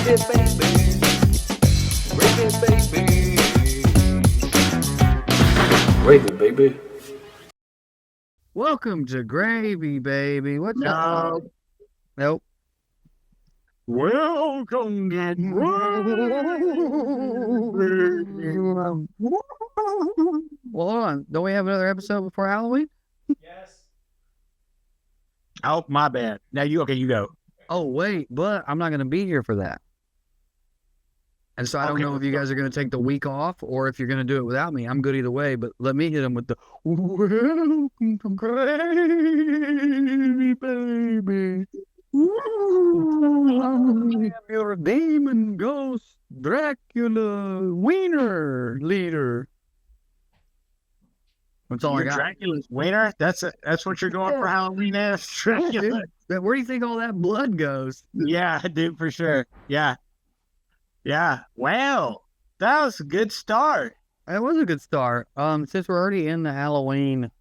Gravy, baby. Welcome to Gravy, baby. What's No. up? Nope. Welcome to Well, hold on. Don't we have another episode before Halloween? Yes. Oh, my bad. Now you go. Oh, wait, but I'm not going to be here for that. And so I don't Okay. know if you guys are going to take the week off or if you're going to do it without me. I'm good either way, but let me hit them with the welcome to Gravy, baby. I'm your demon ghost Dracula wiener leader. That's all I You're got. Dracula's winner? That's what you're going for Halloween ass Dracula? Dude, where do you think all that blood goes? Yeah, dude, for sure. Yeah. Yeah. Wow. That was a good start. It was a good start. Since we're already in the Halloween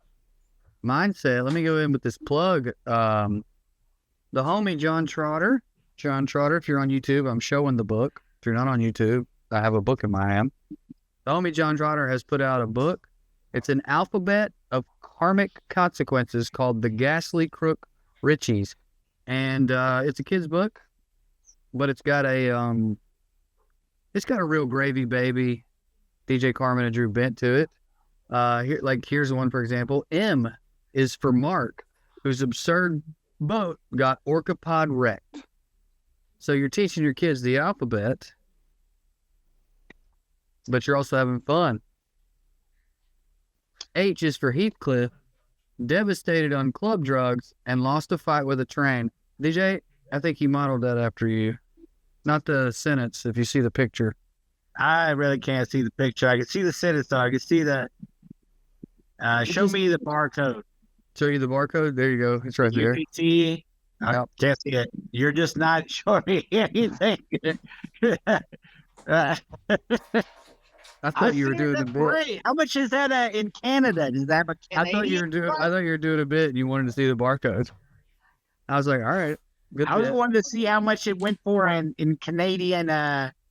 mindset, let me go in with this plug. The homie John Trotter, if you're on YouTube, I'm showing the book. If you're not on YouTube, I have a book in my hand. The homie John Trotter has put out a book. It's an alphabet of karmic consequences called The Ghastly Crook Richies. And it's a kid's book, but it's got a real gravy baby DJ Carmen and Drew bent to it. Here's one, for example. M is for Mark, whose absurd boat got orcapod wrecked. So you're teaching your kids the alphabet, but you're also having fun. H is for Heathcliff, devastated on club drugs and lost a fight with a train. DJ, I think he modeled that after you. Not the sentence, if you see the picture. I really can't see the picture. I can see the sentence, though. I can see the... show me the barcode. Show you the barcode? There you go. It's right You there. can see... I Yep. can't see it. You're just not showing me anything. I thought you were doing the a bit. Great. How much is that in Canada? Is that a I thought you were doing a bit and you wanted to see the barcode. I was like, all right. Good I was bit. wanting to see how much it went for in Canadian.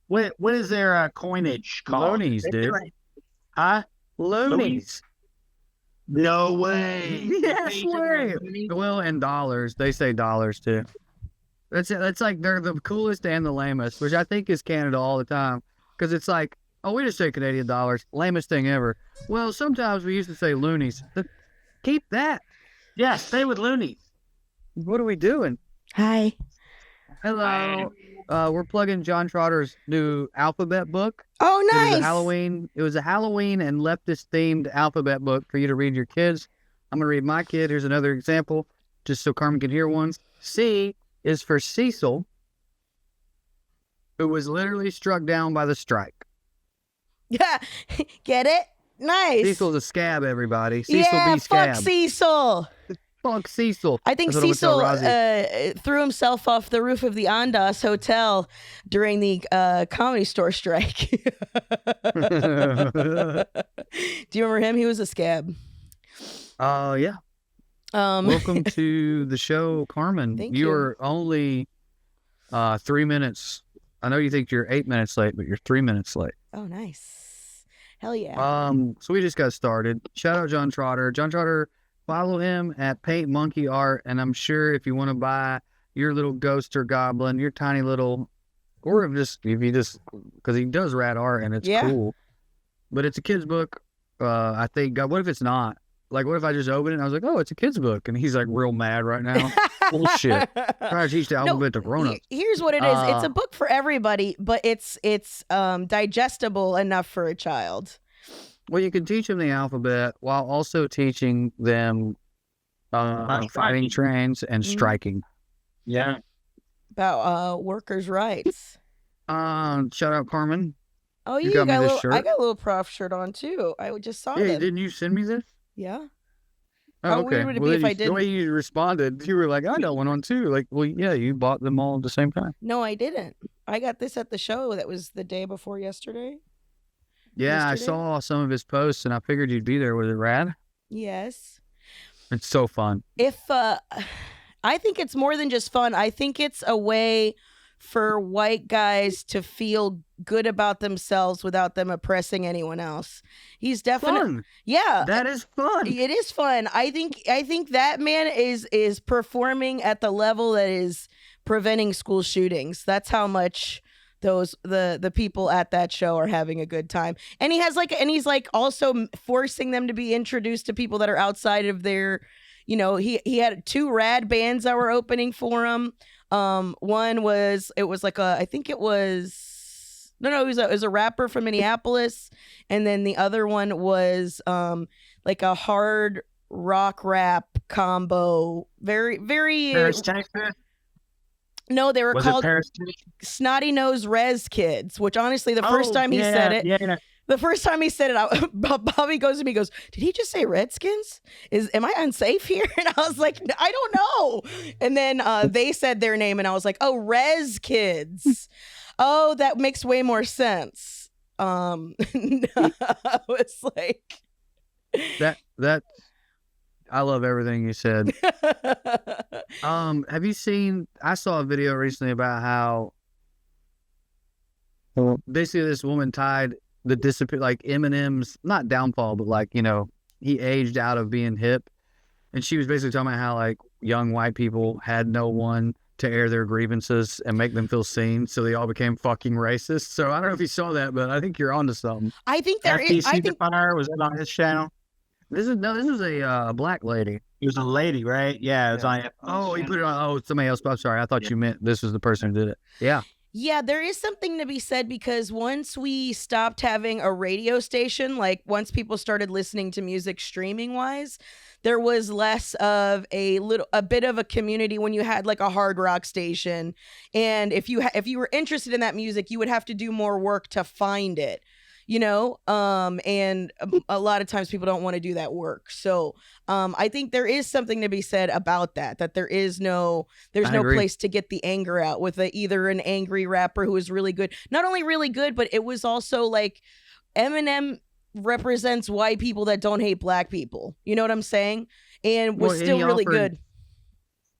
What is their coinage called? Loonies, dude. Huh? Loonies. No way. Yes, way. Well, and dollars. They say dollars too. That's like they're the coolest and the lamest, which I think is Canada all the time. Because it's like, oh, we just say Canadian dollars. Lamest thing ever. Well, sometimes we used to say loonies. Keep that. Yeah, stay with loonies. What are we doing? Hi. Hello. We're plugging John Trotter's new alphabet book. Oh, nice. It was a Halloween and leftist themed alphabet book for you to read your kids. I'm gonna read my kid. Here's another example, just so Carmen can hear one. C is for Cecil, who was literally struck down by the strike. Yeah. Get it? Nice. Cecil's a scab, everybody. Cecil yeah, B. Scab. fuck Cecil. Fuck Cecil. I think That's what I'm Cecil gonna tell Rozzy. threw himself off the roof of the Andaz Hotel during the Comedy Store strike. Do you remember him? He was a scab. Yeah. Welcome to the show, Carmen. Thank you. You're only 3 minutes. I know you think you're 8 minutes late, but you're 3 minutes late. Oh, nice. Hell yeah. So we just got started. Shout out John Trotter. John Trotter, follow him at Paint Monkey Art, and I'm sure if you want to buy your little ghost or goblin, your tiny little, or if you just, because he does rad art and it's cool, but it's a kid's book. I think, God, what if it's not? Like, what if I just open it and I was like, oh, it's a kid's book, and he's like real mad right now. Bullshit. Trying to teach the alphabet to grown-ups. Here's what it is. It's a book for everybody, but it's digestible enough for a child. Well, you can teach them the alphabet while also teaching them fighting trains and striking. Yeah. About workers' rights. Shout out Carmen. Oh, You you got me got a this little, shirt. I got a little prof shirt on too. I just saw Hey, them. didn't you send me this? Yeah. Oh, How okay. weird would it Well, be if then I the way you responded, you were like, I got one on too. Like, well, yeah, you bought them all at the same time. No, I didn't. I got this at the show. That was the day before yesterday. Yeah, Yesterday? I saw some of his posts and I figured you'd be there. Was it rad? Yes. It's so fun. If I think it's more than just fun. I think it's a way for white guys to feel good about themselves without them oppressing anyone else. He's definitely Fun. yeah. That is fun. It is fun. I think that man is performing at the level that is preventing school shootings. That's how much the people at that show are having a good time. And he's like also forcing them to be introduced to people that are outside of their, he had 2 rad bands that were opening for him. One was it was a rapper from Minneapolis, and then the other one was like a hard rock rap combo. Very very. Paris, Texas? No, they were Was called it Paris, Texas? Snotty Nose Rez Kids. Which honestly, the first time he said it. Yeah. The first time he said it, Bobby goes to me, goes, "Did he just say Redskins? Am I unsafe here?" And I was like, "I don't know." And then they said their name, and I was like, "Oh, Rez Kids. Oh, that makes way more sense." I was like, That I love everything you said. Have you seen? I saw a video recently about how basically this woman tied the like Eminem's not downfall, but like he aged out of being hip, and she was basically talking about how like young white people had no one to air their grievances and make them feel seen, so they all became fucking racist. So I don't know if you saw that, but I think you're onto something. I think there is. FTC Definer, was it on his channel? This is a black lady. It was a lady, right? Yeah, it was on. Oh, he put it on. Oh, somebody else. I'm sorry. I thought you meant this was the person who did it. Yeah. Yeah, there is something to be said because once we stopped having a radio station, like once people started listening to music streaming wise, there was less of a bit of a community when you had like a hard rock station. And if you were interested in that music, you would have to do more work to find it. And a lot of times people don't want to do that work. So, I think there is something to be said about that there's no place to get the anger out with either an angry rapper who is really good, not only really good, but it was also like Eminem represents white people that don't hate black people. You know what I'm saying? And was still really good.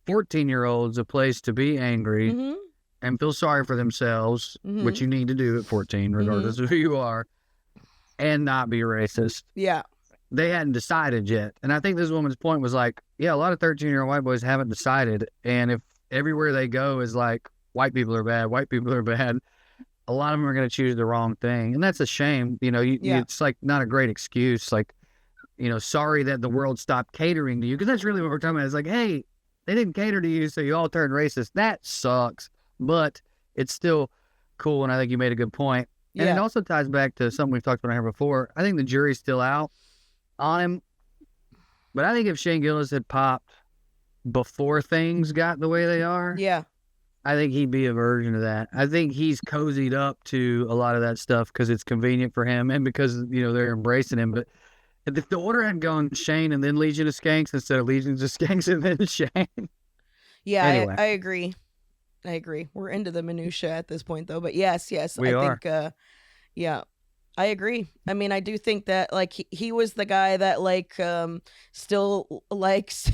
14-year-olds a place to be angry and feel sorry for themselves, which you need to do at 14, regardless of who you are. And not be racist. Yeah. They hadn't decided yet. And I think this woman's point was like, yeah, a lot of 13-year-old white boys haven't decided. And if everywhere they go is like, white people are bad, a lot of them are going to choose the wrong thing. And that's a shame. It's like not a great excuse. Like, sorry that the world stopped catering to you. Because that's really what we're talking about. It's like, hey, they didn't cater to you, so you all turned racist. That sucks. But it's still cool. And I think you made a good point. And it also ties back to something we've talked about here before. I think the jury's still out on him. But I think if Shane Gillis had popped before things got the way they are, I think he'd be a version of that. I think he's cozied up to a lot of that stuff because it's convenient for him and because, they're embracing him. But if the order had gone Shane and then Legion of Skanks instead of Legion of Skanks and then Shane. Yeah, anyway. I agree. We're into the minutia at this point, though. But yes, we are. Think, I agree. I mean, I do think that like he was the guy that like still likes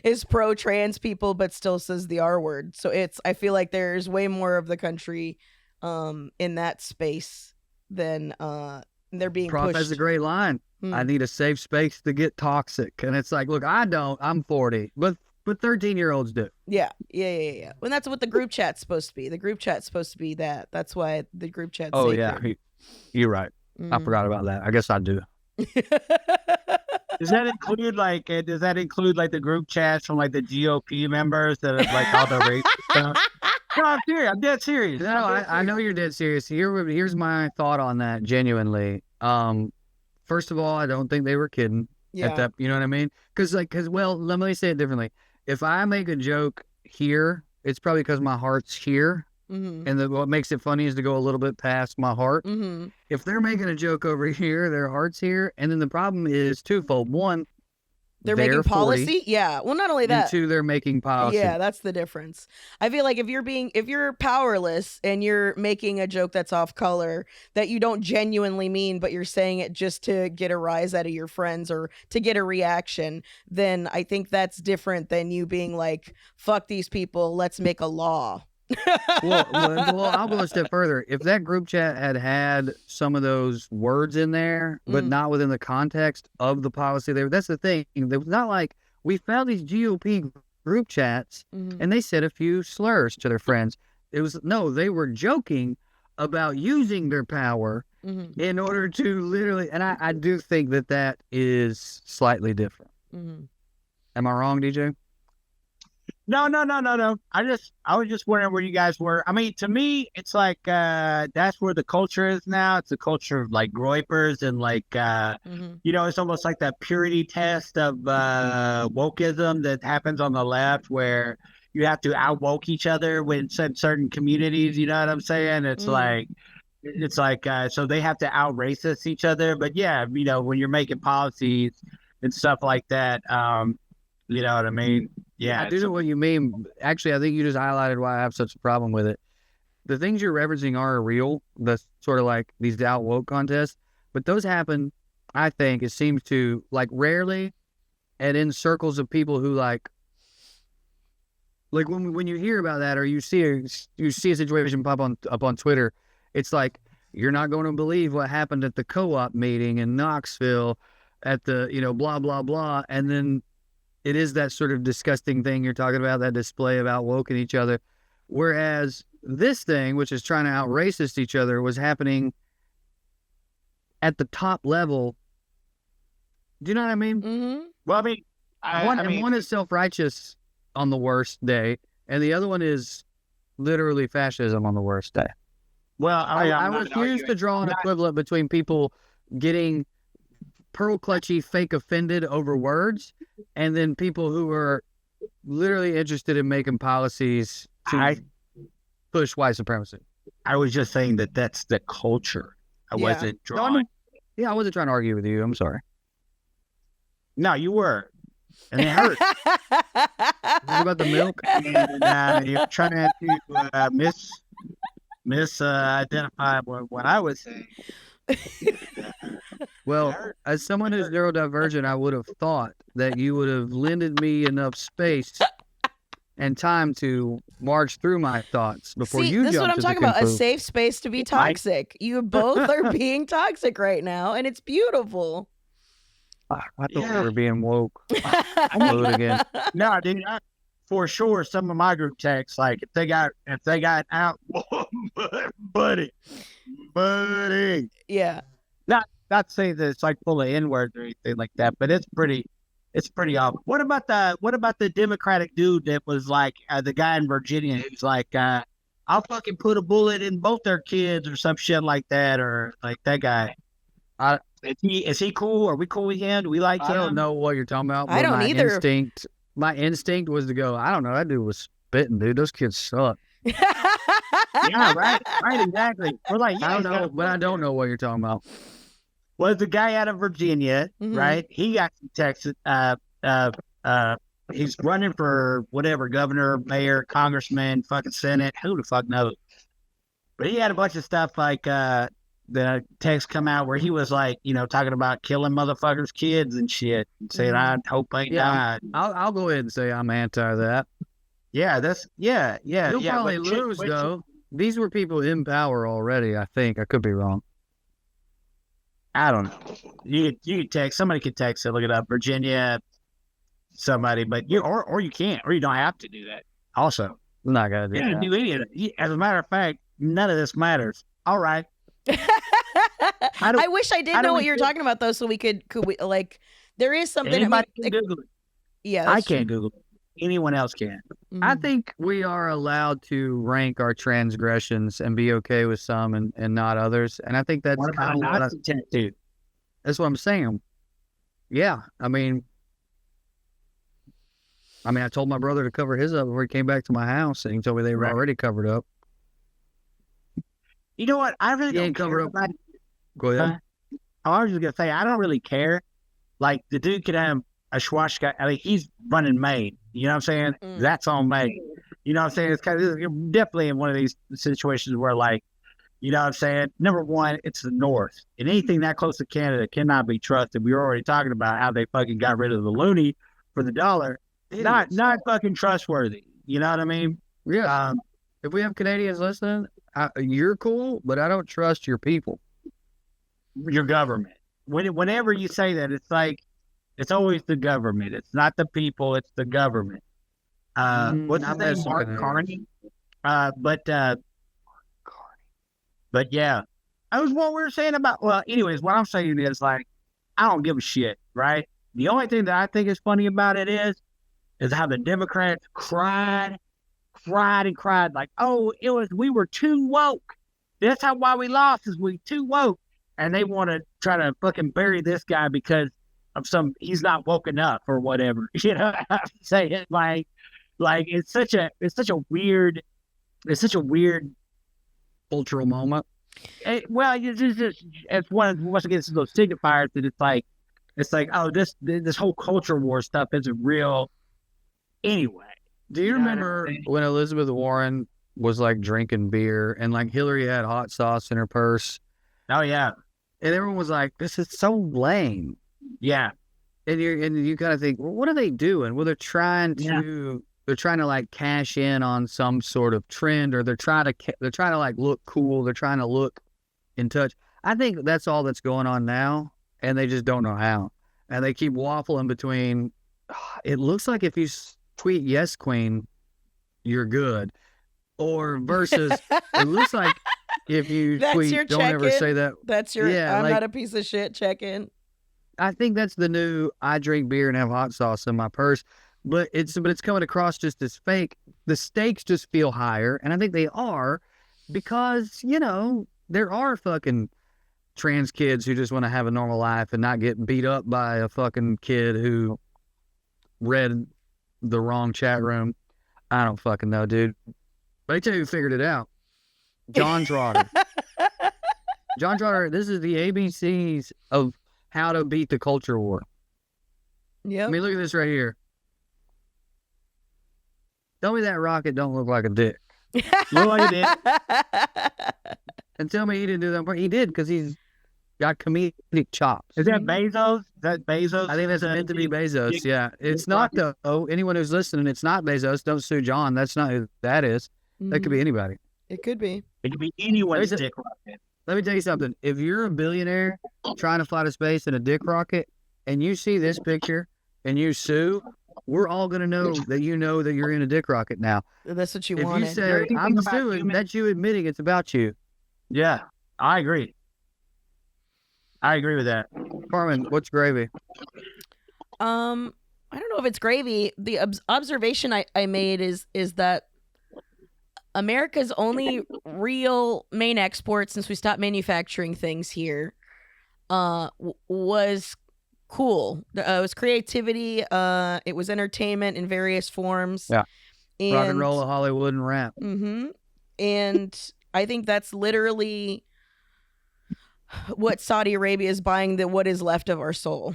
is pro trans people, but still says the R word. So I feel like there's way more of the country in that space than they're being Prof pushed. has a great line. I need a safe space to get toxic, and it's like, look, I don't. I'm 40, but 13-year-olds do. Yeah. And that's what the group chat's supposed to be. The group chat's supposed to be that. That's why the group chat's sacred. Yeah. You're right. I forgot about that. I guess I do. Does that include like the group chats from like the GOP members that have like all the race stuff? No, I'm serious. I'm dead serious. No, I know you're dead serious. Here's my thought on that. Genuinely, first of all, I don't think they were kidding. Yeah. At that, you know what I mean? Because let me say it differently. If I make a joke here, it's probably because my heart's here. And what makes it funny is to go a little bit past my heart. If they're making a joke over here, their heart's here. And then the problem is twofold. One, they're making policy. 40, yeah. Well, not only that. And two, they're making policy. Yeah, that's the difference. I feel like if you're powerless and you're making a joke that's off color that you don't genuinely mean, but you're saying it just to get a rise out of your friends or to get a reaction, then I think that's different than you being like, fuck these people, let's make a law. Well, I'll go a step further. If that group chat had some of those words in there, but not within the context of the policy, that's the thing. It was not like we found these GOP group chats and they said a few slurs to their friends. They were joking about using their power in order to literally, and I do think that is slightly different. Am I wrong, DJ? No. I was just wondering where you guys were. I mean, to me, it's like that's where the culture is now. It's a culture of like groypers and like it's almost like that purity test of wokeism that happens on the left, where you have to out-woke each other in certain communities. You know what I'm saying? It's like so they have to out-racist each other. But yeah, when you're making policies and stuff like that, you know what I mean? Yeah, I do know what you mean. Actually, I think you just highlighted why I have such a problem with it. The things you're referencing are real. That's sort of like these out woke contests, but those happen. I think it seems to like rarely, and in circles of people who like when you hear about that or you see a situation pop up on Twitter, it's like you're not going to believe what happened at the co-op meeting in Knoxville, at the blah blah blah, and then. It is that sort of disgusting thing you're talking about, that display of out-woking each other. Whereas this thing, which is trying to out-racist each other, was happening at the top level. Do you know what I mean? Mm-hmm. Well, I mean, one is self-righteous on the worst day, and the other one is literally fascism on the worst day. Well, I refuse to draw an equivalent between people getting pearl clutchy, fake offended over words, and then people who are literally interested in making policies to push white supremacy. I was just saying that's the culture. I wasn't drawing. I wasn't trying to argue with you. I'm sorry. No, you were. And it hurt. What about the milk? And you're trying to misidentify what I was saying. Well, as someone who's neurodivergent, I would have thought that you would have lended me enough space and time to march through my thoughts before you this is what I'm talking about, a safe space to be toxic. You both are being toxic right now, and it's beautiful. I thought we were being woke. I'm again. No, dude, for sure, some of my group texts, like if they got out, buddy. Yeah. Not saying that it's like full of N-words or anything like that, but it's pretty awful. What about the Democratic dude that was like the guy in Virginia who's like, I'll fucking put a bullet in both their kids or some shit like that, or like that guy. Is he cool? Are we cool with him? Do we like him? I don't know what you're talking about. I don't either. My instinct was to go, I don't know, that dude was spitting, dude. Those kids suck. Yeah, right, exactly. We're like, I don't know, but I don't know what you're talking about. Well, the guy out of Virginia, right? He got some texts. He's running for whatever, governor, mayor, congressman, fucking senate. Who the fuck knows? But he had a bunch of stuff like the text come out where he was like, talking about killing motherfuckers' kids and shit, and saying, I hope they died. I'll go ahead and say I'm anti that. Yeah, You'll probably lose, though. These were people in power already, I think. I could be wrong. I don't know. You could text. Somebody could text it. Look it up. Virginia, somebody. But or you can't. Or you don't have to do that. Also, I'm not gonna do that. Do any of it. As a matter of fact, none of this matters. All right. I wish I did know what you're talking about, though, so could we like? There is something. Anybody can Google it. Yeah, I can't Google it. Anyone else can. I think we are allowed to rank our transgressions and be okay with some and not others. And I think that's kind of what that's what I'm saying. Yeah. I mean, I told my brother to cover his up before he came back to my house, and he told me they were already covered up. You know what? I really don't cover up. Go ahead. I was just going to say, I don't really care. Like, the dude could have a swastika. I mean, he's running Maine. You know what I'm saying? That's on Maine. You know what I'm saying? It's kind of definitely in one of these situations where, like, you know what I'm saying? Number one, it's the North. And anything that close to Canada cannot be trusted. We were already talking about how they fucking got rid of the loonie for the dollar. Not fucking trustworthy. You know what I mean? Yeah. If we have Canadians listening, you're cool, but I don't trust your people. Your government. Whenever you say that, it's like it's always the government. It's not the people. It's the government. What's his name? Mark Carney. But yeah, that was what we were saying about. Well, anyways, what I'm saying is like, I don't give a shit, right? The only thing that I think is funny about it is how the Democrats cried like, oh, we were too woke. That's why we lost is we too woke, and they want to try to fucking bury this guy because of he's not woke enough or whatever. You know what I'm saying? Like it's such a weird cultural moment. It's once again, it's those signifiers that it's like, oh, this whole culture war stuff isn't real anyway. Do you remember when Elizabeth Warren was like drinking beer and like Hillary had hot sauce in her purse? Oh yeah. And everyone was like, this is so lame. Yeah. And you kind of think, well, what are they doing? Well, they're trying to like cash in on some sort of trend, or they're trying to like look cool. They're trying to look in touch. I think that's all that's going on now, and they just don't know how. And they keep waffling between, it looks like if you tweet yes queen, you're good, or versus it looks like if you tweet don't ever say that. That's your I'm like, not a piece of shit check-in. I think that's the new I drink beer and have hot sauce in my purse. But it's coming across just as fake. The stakes just feel higher, and I think they are because, you know, there are fucking trans kids who just want to have a normal life and not get beat up by a fucking kid who read the wrong chat room. I don't fucking know, dude. But I tell you who figured it out. John Trotter. John Trotter, this is the ABCs of how to beat the culture war. Yeah. I mean, look at this right here. Tell me that rocket don't look like a dick. Look like a dick. And tell me he didn't do that. He did, because he's got comedic chops. Is that Bezos? Is that Bezos? I think that's meant to be Bezos, yeah. It's not, though. Anyone who's listening, it's not Bezos. Don't sue John. That's not who that is. That could be anybody. It could be. It could be anyone's dick rocket. Let me tell you something. If you're a billionaire trying to fly to space in a dick rocket, and you see this picture, and you sue, we're all going to know that you're in a dick rocket now. That's what you wanted. If you say, I'm suing, that's you admitting it's about you. Yeah, I agree. I agree with that. Carmen, what's gravy? I don't know if it's gravy. The observation I made is that America's only real main export since we stopped manufacturing things here was cool. It was creativity. It was entertainment in various forms. Yeah. Rock and roll, Hollywood, and rap. Mm-hmm. And I think that's literally what Saudi Arabia is buying, what is left of our soul.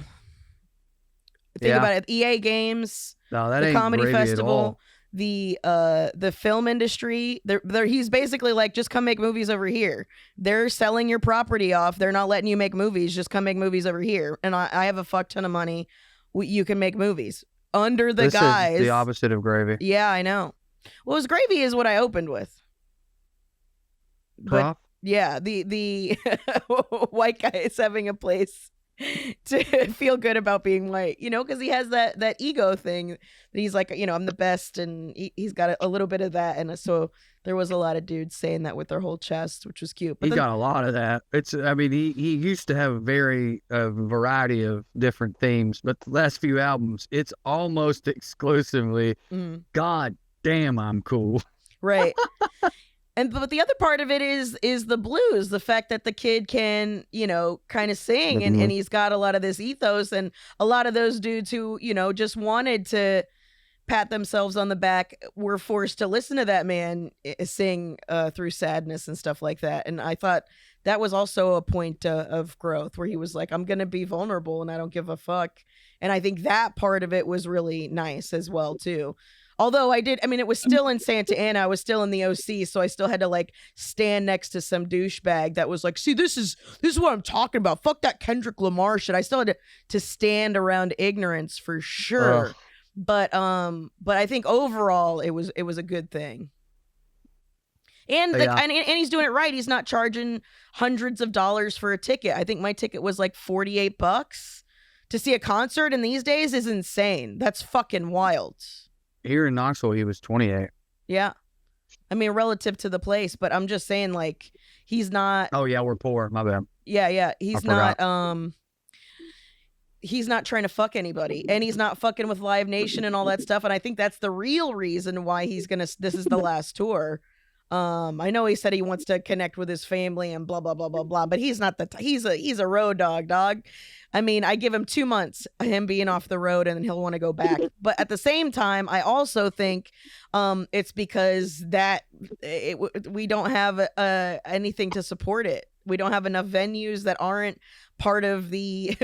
Think about it. EA Games, the Comedy Festival, the film industry. He's basically like, just come make movies over here. They're selling your property off. They're not letting you make movies. Just come make movies over here. And I have a fuck ton of money. You can make movies under the guise. This is the opposite of gravy. Yeah, I know. Well, his gravy is what I opened with. Prof? But yeah, the white guy is having a place to feel good about being white, because he has that ego thing that he's like, I'm the best, and he's got a little bit of that, and so there was a lot of dudes saying that with their whole chest, which was cute. But he got a lot of that. He used to have a variety of different themes, but the last few albums, it's almost exclusively, God damn, I'm cool. Right. But the other part of it is the blues, the fact that the kid can, kind of sing, and he's got a lot of this ethos, and a lot of those dudes who, just wanted to pat themselves on the back were forced to listen to that man sing through sadness and stuff like that. And I thought that was also a point of growth where he was like, I'm going to be vulnerable and I don't give a fuck. And I think that part of it was really nice as well, too. Although it was still in Santa Ana. I was still in the OC, so I still had to like stand next to some douchebag that was like, see, this is what I'm talking about. Fuck that Kendrick Lamar shit. I still had to stand around ignorance for sure. But I think overall it was a good thing. And, Yeah. and he's doing it right. He's not charging hundreds of dollars for a ticket. I think my ticket was like $48 to see a concert, and these days is insane. That's fucking wild. Here in Knoxville, he was 28. Yeah. I mean, relative to the place, but I'm just saying, like, he's not. Oh yeah, we're poor. My bad. Yeah. He's not. forgot. He's not trying to fuck anybody, and he's not fucking with Live Nation and all that stuff. And I think that's the real reason why he's gonna. This is the last tour. I know he said he wants to connect with his family and blah blah blah blah blah, but he's not he's a road dog. I mean, I give him 2 months of him being off the road, and then he'll want to go back. But at the same time, I also think it's because we don't have anything to support it. We don't have enough venues that aren't part of the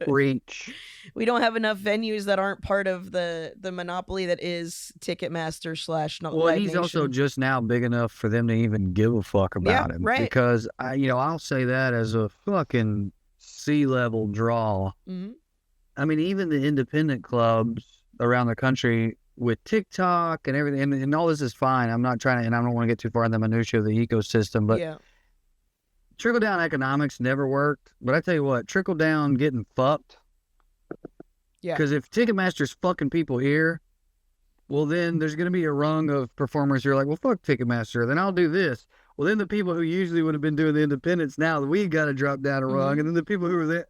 Reach. We don't have enough venues that aren't part of the monopoly that is Ticketmaster / Well, Live he's Nation. also just now big enough for them to even give a fuck about him. right. Because I'll say that as a fucking C-level draw. Mm-hmm. I mean, even the independent clubs around the country with TikTok and everything, and all this is fine. I'm not trying to, and I don't want to get too far in the minutia of the ecosystem, but yeah. trickle-down economics never worked. But I tell you what, trickle-down getting fucked. Yeah. Because if Ticketmaster's fucking people here, well, then there's going to be a rung of performers who are like, well, fuck Ticketmaster. Then I'll do this. Well, then the people who usually would have been doing the independents now, we got to drop down a rung. And then the people who were there.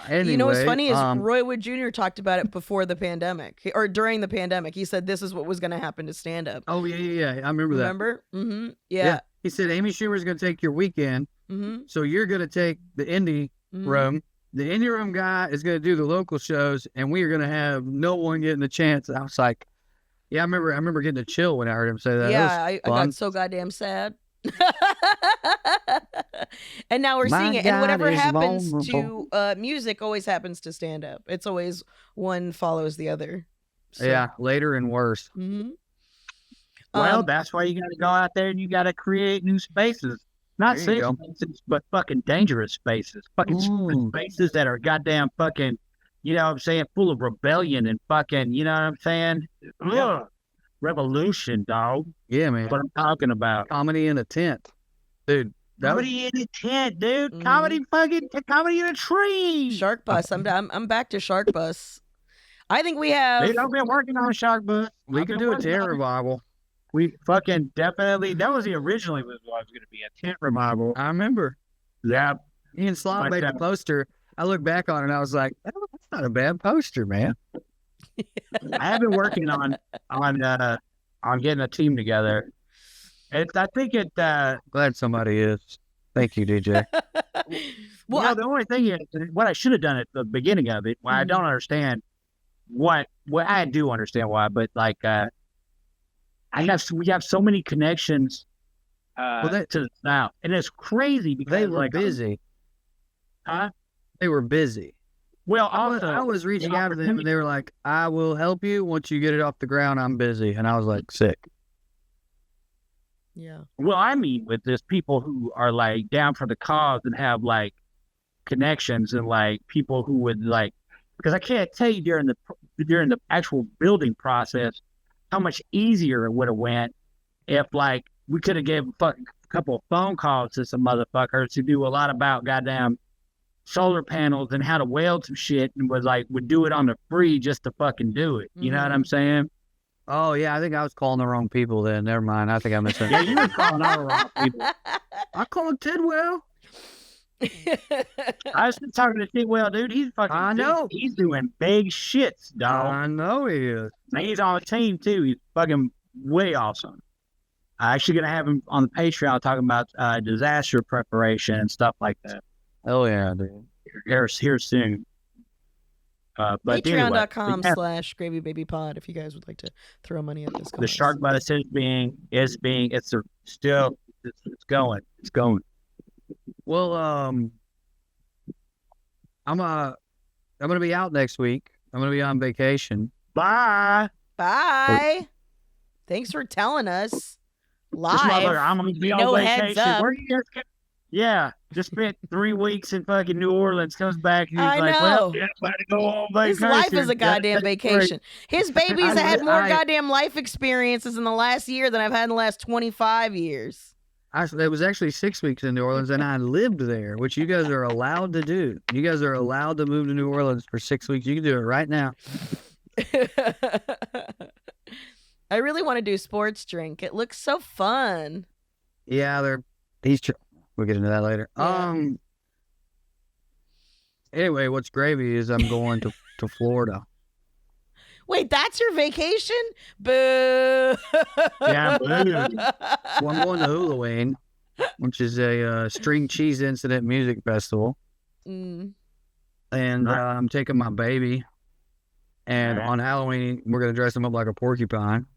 Anyway, You know what's funny is Roy Wood Jr. talked about it before the pandemic, or during the pandemic. He said this is what was going to happen to stand-up. Oh, yeah. I remember that. Remember? Mm-hmm. Yeah. He said Amy Schumer's going to take your weekend, Mm-hmm. so you're going to take the indie room. The indie room guy is going to do the local shows, and we are going to have no one getting a chance. I was like, yeah, I remember getting a chill when I heard him say that. Yeah, I got so goddamn sad. And now we're seeing it. And whatever happens to music always happens to stand up. It's always one follows the other. So. Yeah, later and worse. Mm-hmm. Well, that's why you got to go out there and you got to create new spaces. Not There you safe go. spaces, but fucking dangerous spaces. Fucking Ooh. spaces that are goddamn fucking, you know what I'm saying, full of rebellion and fucking, you know what I'm saying? Ugh. Revolution, dog. Yeah, man. What I'm talking about. Comedy in a tent. Dude, that was, Comedy in a tent, dude. Mhm. Comedy in a tree. Shark Bus. I'm back to Shark Bus. I think we have. Dude, I've been working on Shark Bus. we I've could been do a working tent on it. revival. We fucking definitely, that was the originally was going to be a tent revival. I remember. Yeah. Me and Slot But, made a poster. I look back on it and I was like, that's not a bad poster, man. I have been working on getting a team together. I think it. Glad somebody is. Thank you, DJ. Well, The only thing is, what I should have done at the beginning of it, why I don't understand what I do understand why, but like we have so many connections to the South, and it's crazy because They were like busy. Huh? They were busy. Well, I was reaching out to them and they were like, I will help you once you get it off the ground. I'm busy. And I was like, sick. yeah. Well, I mean, with this people who are like down for the cause and have like connections and like people who would like, because I can't tell you during the actual building process how much easier it would have went if like we could have gave a couple of phone calls to some motherfuckers who do a lot about goddamn solar panels and how to weld some shit and would do it on the free just to fucking do it. You know what I'm saying? Oh, yeah. I think I was calling the wrong people then. Never mind. I think I missed it. Yeah, you were calling all the wrong people. I called Tidwell. I was talking to Tidwell, dude. He's fucking. I know. He's doing big shits, dog. I know he is. And he's on the team too. He's fucking way awesome. I'm actually gonna have him on the Patreon talking about disaster preparation and stuff like that. Oh, yeah, dude. Here soon. But Patreon.com/GravyBabyPod if you guys would like to throw money at this. the Shark Bus it's going. It's going. Well, I'm gonna be out next week. I'm gonna be on vacation. Bye. Bye. Thanks for telling us This motherfucker, live. I'm gonna be on No vacation. heads up. Where you guys? Yeah. just spent 3 weeks in fucking New Orleans, comes back and he's I like, know. well, I'm about to go on His vacation. life is a goddamn vacation. His babies I- had more I- goddamn life experiences in the last year than I've had in the last 25 years. It was actually 6 weeks in New Orleans, and I lived there, which you guys are allowed to do. You guys are allowed to move to New Orleans for 6 weeks. You can do it right now. I really want to do sports drink. It looks so fun. Yeah, we'll get into that later. Yeah. Anyway, what's gravy is I'm going to Florida. Wait, that's your vacation? Boo. Yeah, boo. Well, I'm going to Halloween, which is a string cheese incident music festival. Mm. And I'm taking my baby. And on Halloween, we're going to dress him up like a porcupine.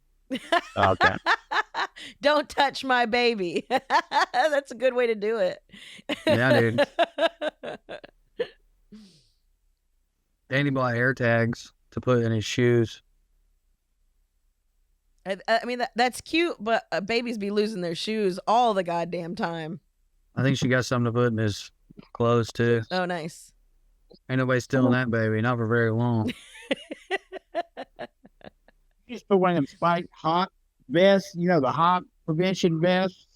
Okay. Don't touch my baby. That's a good way to do it. Yeah, dude. And he bought air tags to put in his shoes. I mean, that's cute, but babies be losing their shoes all the goddamn time. I think she got something to put in his clothes, too. Oh, nice. Ain't nobody stealing that baby, not for very long. You just put one of them spiked hawk vests, the hawk prevention vests.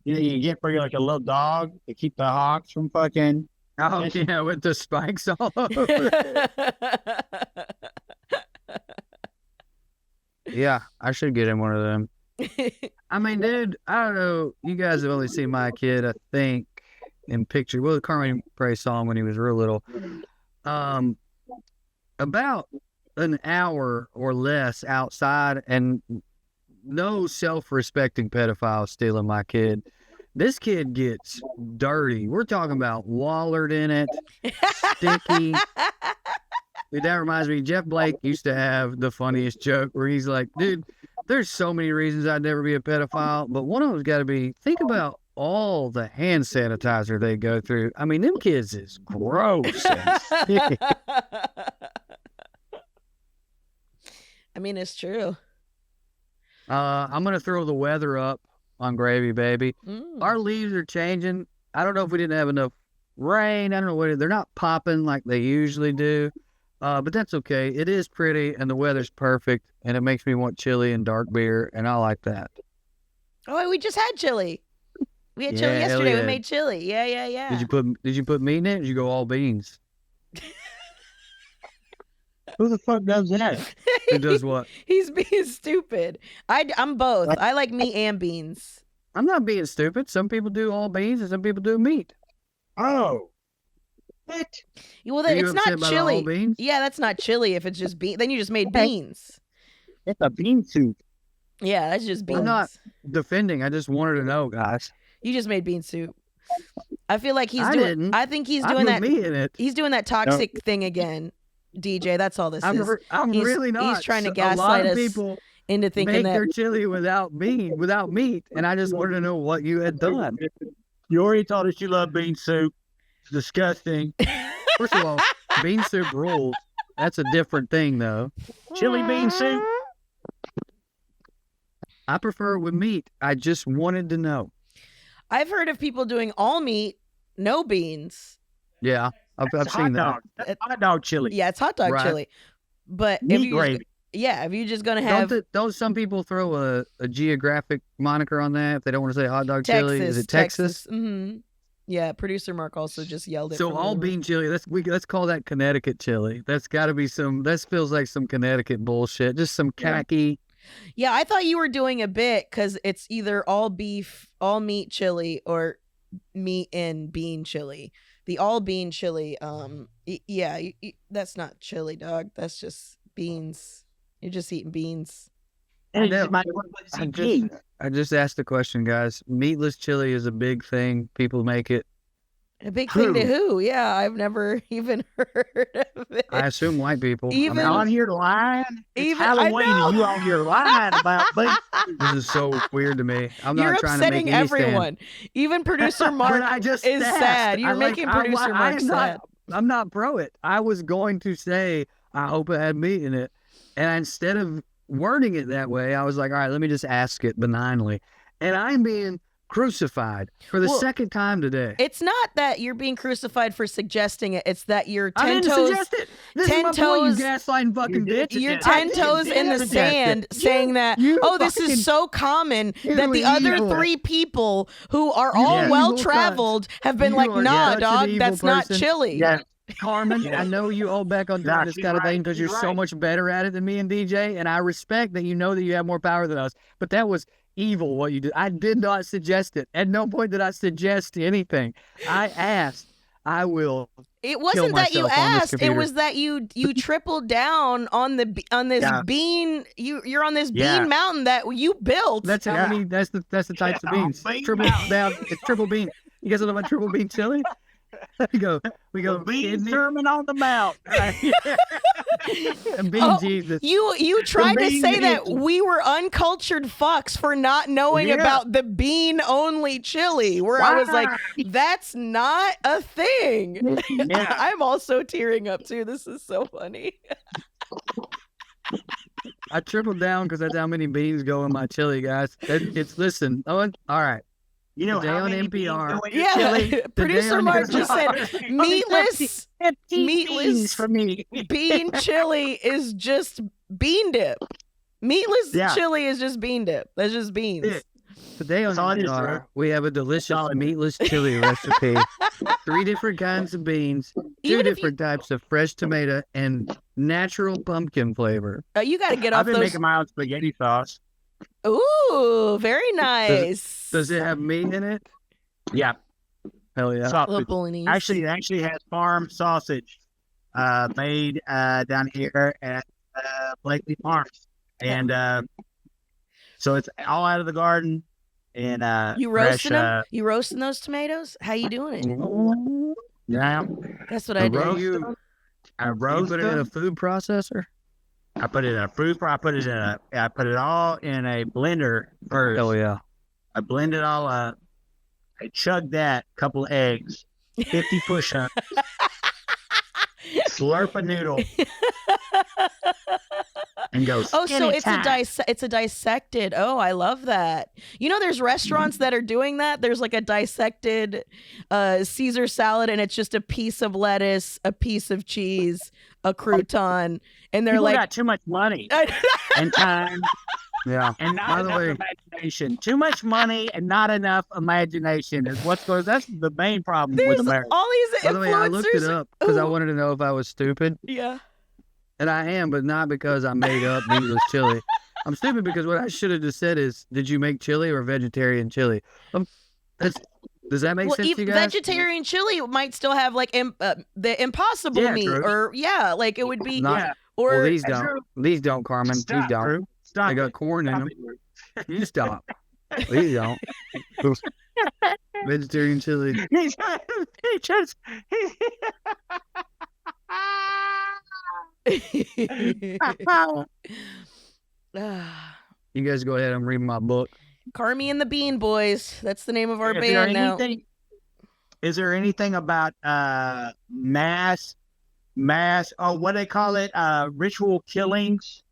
You get for like a little dog to keep the hawks from fucking. Oh, yeah, with the spikes all over. Yeah, I should get him one of them. I mean, dude, I don't know. You guys have only seen my kid, I think, in picture. Well, Carmen Prey saw him when he was real little. About an hour or less outside, and no self-respecting pedophile stealing my kid. This kid gets dirty. We're talking about wallered in it, sticky. Dude, that reminds me, Jeff Blake used to have the funniest joke where he's like, dude, there's so many reasons I'd never be a pedophile, but one of them's got to be, think about all the hand sanitizer they go through. I mean, them kids is gross. I mean, it's true. I'm going to throw the weather up on Gravy Baby. Mm. Our leaves are changing. I don't know if we didn't have enough rain. I don't know what, they're not popping like they usually do. But that's okay. It is pretty, and the weather's perfect, and it makes me want chili and dark beer, and I like that. Oh, we just had chili. We had chili Yeah, hell yesterday. yeah. We made chili. Yeah. Did you put meat in it? Or did you go all beans? Who the fuck does that? Who does what? He's being stupid. I'm both. I like meat and beans. I'm not being stupid. Some people do all beans, and some people do meat. Oh. What? Well, Are you it's upset not about chili. all beans? Yeah, that's not chili if it's just beans. Then you just made beans. It's a bean soup. Yeah, that's just beans. I'm not defending. I just wanted to know, guys. You just made bean soup. I feel like I didn't. I think he's I doing put that. meat in it. He's doing that toxic thing again, DJ. That's all this I'm is. really not. He's trying to A lot gaslight of us people into thinking make that. their chili without meat, and I just wanted to know what you had done. You already told us you love bean soup. It's disgusting. First of all, bean soup rules. That's a different thing, though. Chili bean soup. I prefer it with meat. I just wanted to know. I've heard of people doing all meat, no beans. Yeah, I've It's seen hot that. dog. That's hot dog chili. Yeah, it's hot dog Right. chili. But if Meat you gravy. if you're just gonna have Don't some people throw a geographic moniker on that if they don't want to say hot dog Texas, chili? Is it Texas? Mm-hmm. Yeah, producer Mark also just yelled it. So from all the room. bean chili. Let's call that Connecticut chili. That's got to be some. That feels like some Connecticut bullshit. Just some khaki. Yeah, I thought you were doing a bit because it's either all beef, all meat chili, or meat and bean chili. The all bean chili, that's not chili, dog. That's just beans. You're just eating beans. And know. you might want to I see just, meat. I just asked the question, guys. Meatless chili is a big thing. People make it. A big thing to who? Yeah, I've never even heard of it. I assume white people. Even- I'm on here lying. It's Even- I Halloween know. and you on here lying about beef. This is so weird to me. I'm You're not trying to make upsetting any stand. everyone. Even producer Mark But I just is asked. sad. You're I like- making I- producer I Mark am sad. I'm not pro it. I was going to say, I hope it had meat in it. And instead of wording it that way, I was like, all right, let me just ask it benignly. And I'm being crucified for the Well, second time today. It's not that you're being crucified for suggesting it. It's that you're I 10 didn't toes. suggest it. This 10 is my point, toes- you gaslighting fucking bitch. You're I 10 toes in the suggest sand it. saying that, you oh, this fucking- is so common that the you other evil. 3 people who are You all evil well traveled have been You like, are nah, such an dog, evil that's not person. chili. Yeah. Carmen, Yeah. I know you hold back on doing Nah, this she's kind of right. thing because She's you're so right. much better at it than me and DJ, and I respect that you know that you have more power than us. But that was evil what you did. I did not suggest it. At no point did I suggest anything. I asked. I will. It wasn't that you myself on this asked. It computer. was that you tripled down on this Yeah. bean. You're on this Yeah. bean mountain that you built. That's how Yeah. many. That's the types of Yeah, beans. bean Triple mountain. down. It's triple bean. You guys know about triple bean chili? We go. Bean kidney Sherman on the mount. and bean Oh, Jesus. You tried to bean say that Jesus. we were uncultured fucks for not knowing Yeah. about the bean only chili. Where I was like, that's not a thing. Yeah. I'm also tearing up too. This is so funny. I tripled down because that's how many beans go in my chili, guys. It's listen. All right. You know Today how on many beans NPR. go in your Yeah, chili? producer on Mark NPR. just said meatless 15 meatless- beans for me. bean chili is just bean dip. Meatless Yeah. chili is just bean dip. That's just beans. Yeah. Today on That's all it is, NPR, bro. we have a delicious all it is. meatless chili recipe. 3 different kinds of beans, 2 Even if you- different types of fresh tomato, and natural pumpkin flavor. You got to get I've off been those. making my own spaghetti sauce. Ooh, very nice. Does it have meat in it? Yeah, Hell yeah. sausage. Little bolognese. Actually, it actually has farm sausage made down here at Blakely Farms, and so it's all out of the garden. And you roasting them? You roasting those tomatoes? How you doing it? Yeah, That's what I I do. roast You- them. I You roast put it in a them. food processor? I put it in a fruit. I put it in a. I put it all in a blender first. Hell yeah. I blend it all up. I chug that, couple of eggs, 50 push-ups, slurp a noodle, and go. Oh, so skinny it's tight. it's a dissected. Oh, I love that. You know, there's restaurants that are doing that. There's like a dissected Caesar salad, and it's just a piece of lettuce, a piece of cheese, a crouton, and they're People like, got too much money and time Yeah. and By not the enough way- imagination. Too much money and not enough imagination is what's going. That's the main problem with there's America. all these By the way, I looked it influencers. up because I who- wanted to know if I was stupid. Yeah. And I am, but not because I made up meatless chili. I'm stupid because what I should have just said is, did you make chili or vegetarian chili? Does that make Well, sense to even you guys? vegetarian chili might still have like the impossible Yeah, meat, true. or like it would be, Not- Yeah. or Well, these That's don't. true. These don't, Carmen. These Stop, don't. Drew. Stop They got it. corn in Stop them. it, Drew. You stop. These don't. Vegetarian chili. he just You guys go ahead. I'm reading my book. Carmi and the Bean Boys. That's the name of our Is there band now. anything- Is there anything about mass what do they call it, ritual killings?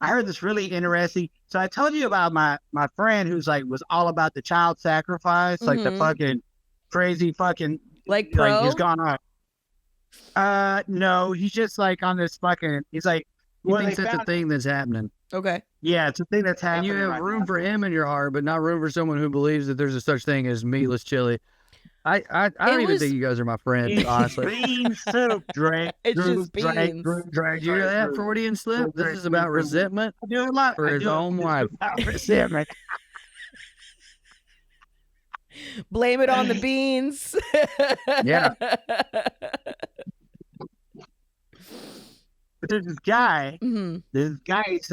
I heard this really interesting. So I told you about my friend who's like was all about the child sacrifice, like the Mhm. fucking crazy fucking Like pro. like he's gone on. No, he's just like on this fucking. He's like, He well, thinks they that's a found- thing that's happening. Okay. yeah, it's a thing that's And happening. you have right room now. for him in your heart, but not room for someone who believes that there's a such thing as meatless chili. I don't even was- think you guys are my friends, It's honestly. bean soup, Drake. It's Drew, just Drake, beans. Drew, Drake, Did you hear that, Drew. Freudian slip? This is about resentment. I do a lot For I his do it own wife. about resentment. Blame it on the beans. Yeah. But there's this guy. hmm This guy is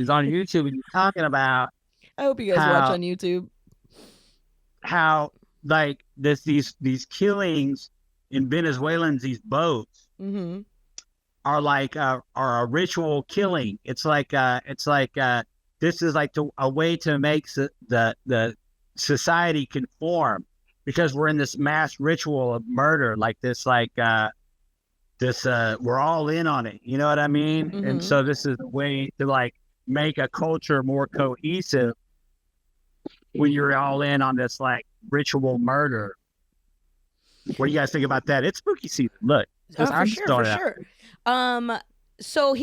on YouTube and he's talking about I hope you guys watch How- on YouTube. how like these killings in Venezuelans, these boats hmm are like are a ritual killing. It's like this is like a way to make the society conform because we're in this mass ritual of murder, like this we're all in on it. You know what I mean? Mhm. And so this is a way to like make a culture more cohesive when you're all in on this like ritual murder. What do you guys think about that? It's spooky season. Look, For sure. So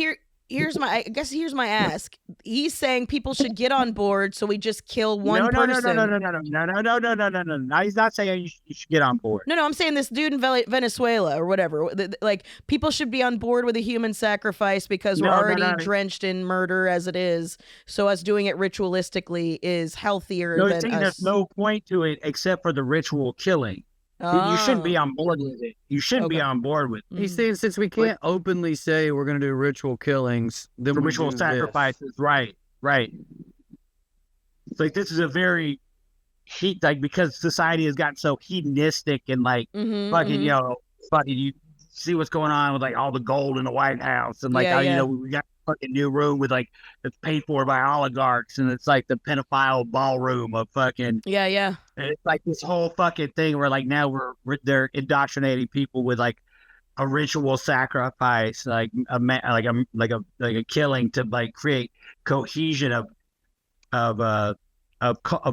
here's my ask. He's saying people should get on board, so we just kill one person. No. He's not saying you should get on board. No, I'm saying this dude in Venezuela or whatever. Like, people should be on board with a human sacrifice because we're already drenched in murder as it is. So us doing it ritualistically is healthier than us. There's no point to it except for the ritual killing. You shouldn't be on board with it. You shouldn't be on board with it. He's saying since we can't openly say we're going to do ritual killings, then ritual sacrifices, right. It's like this is a very because society has gotten so hedonistic and like fucking you see what's going on with like all the gold in the White House and like we got a fucking new room with like it's paid for by oligarchs and it's like the pedophile ballroom of fucking and it's like this whole fucking thing where like now they're indoctrinating people with like a ritual sacrifice, like a killing to like create cohesion of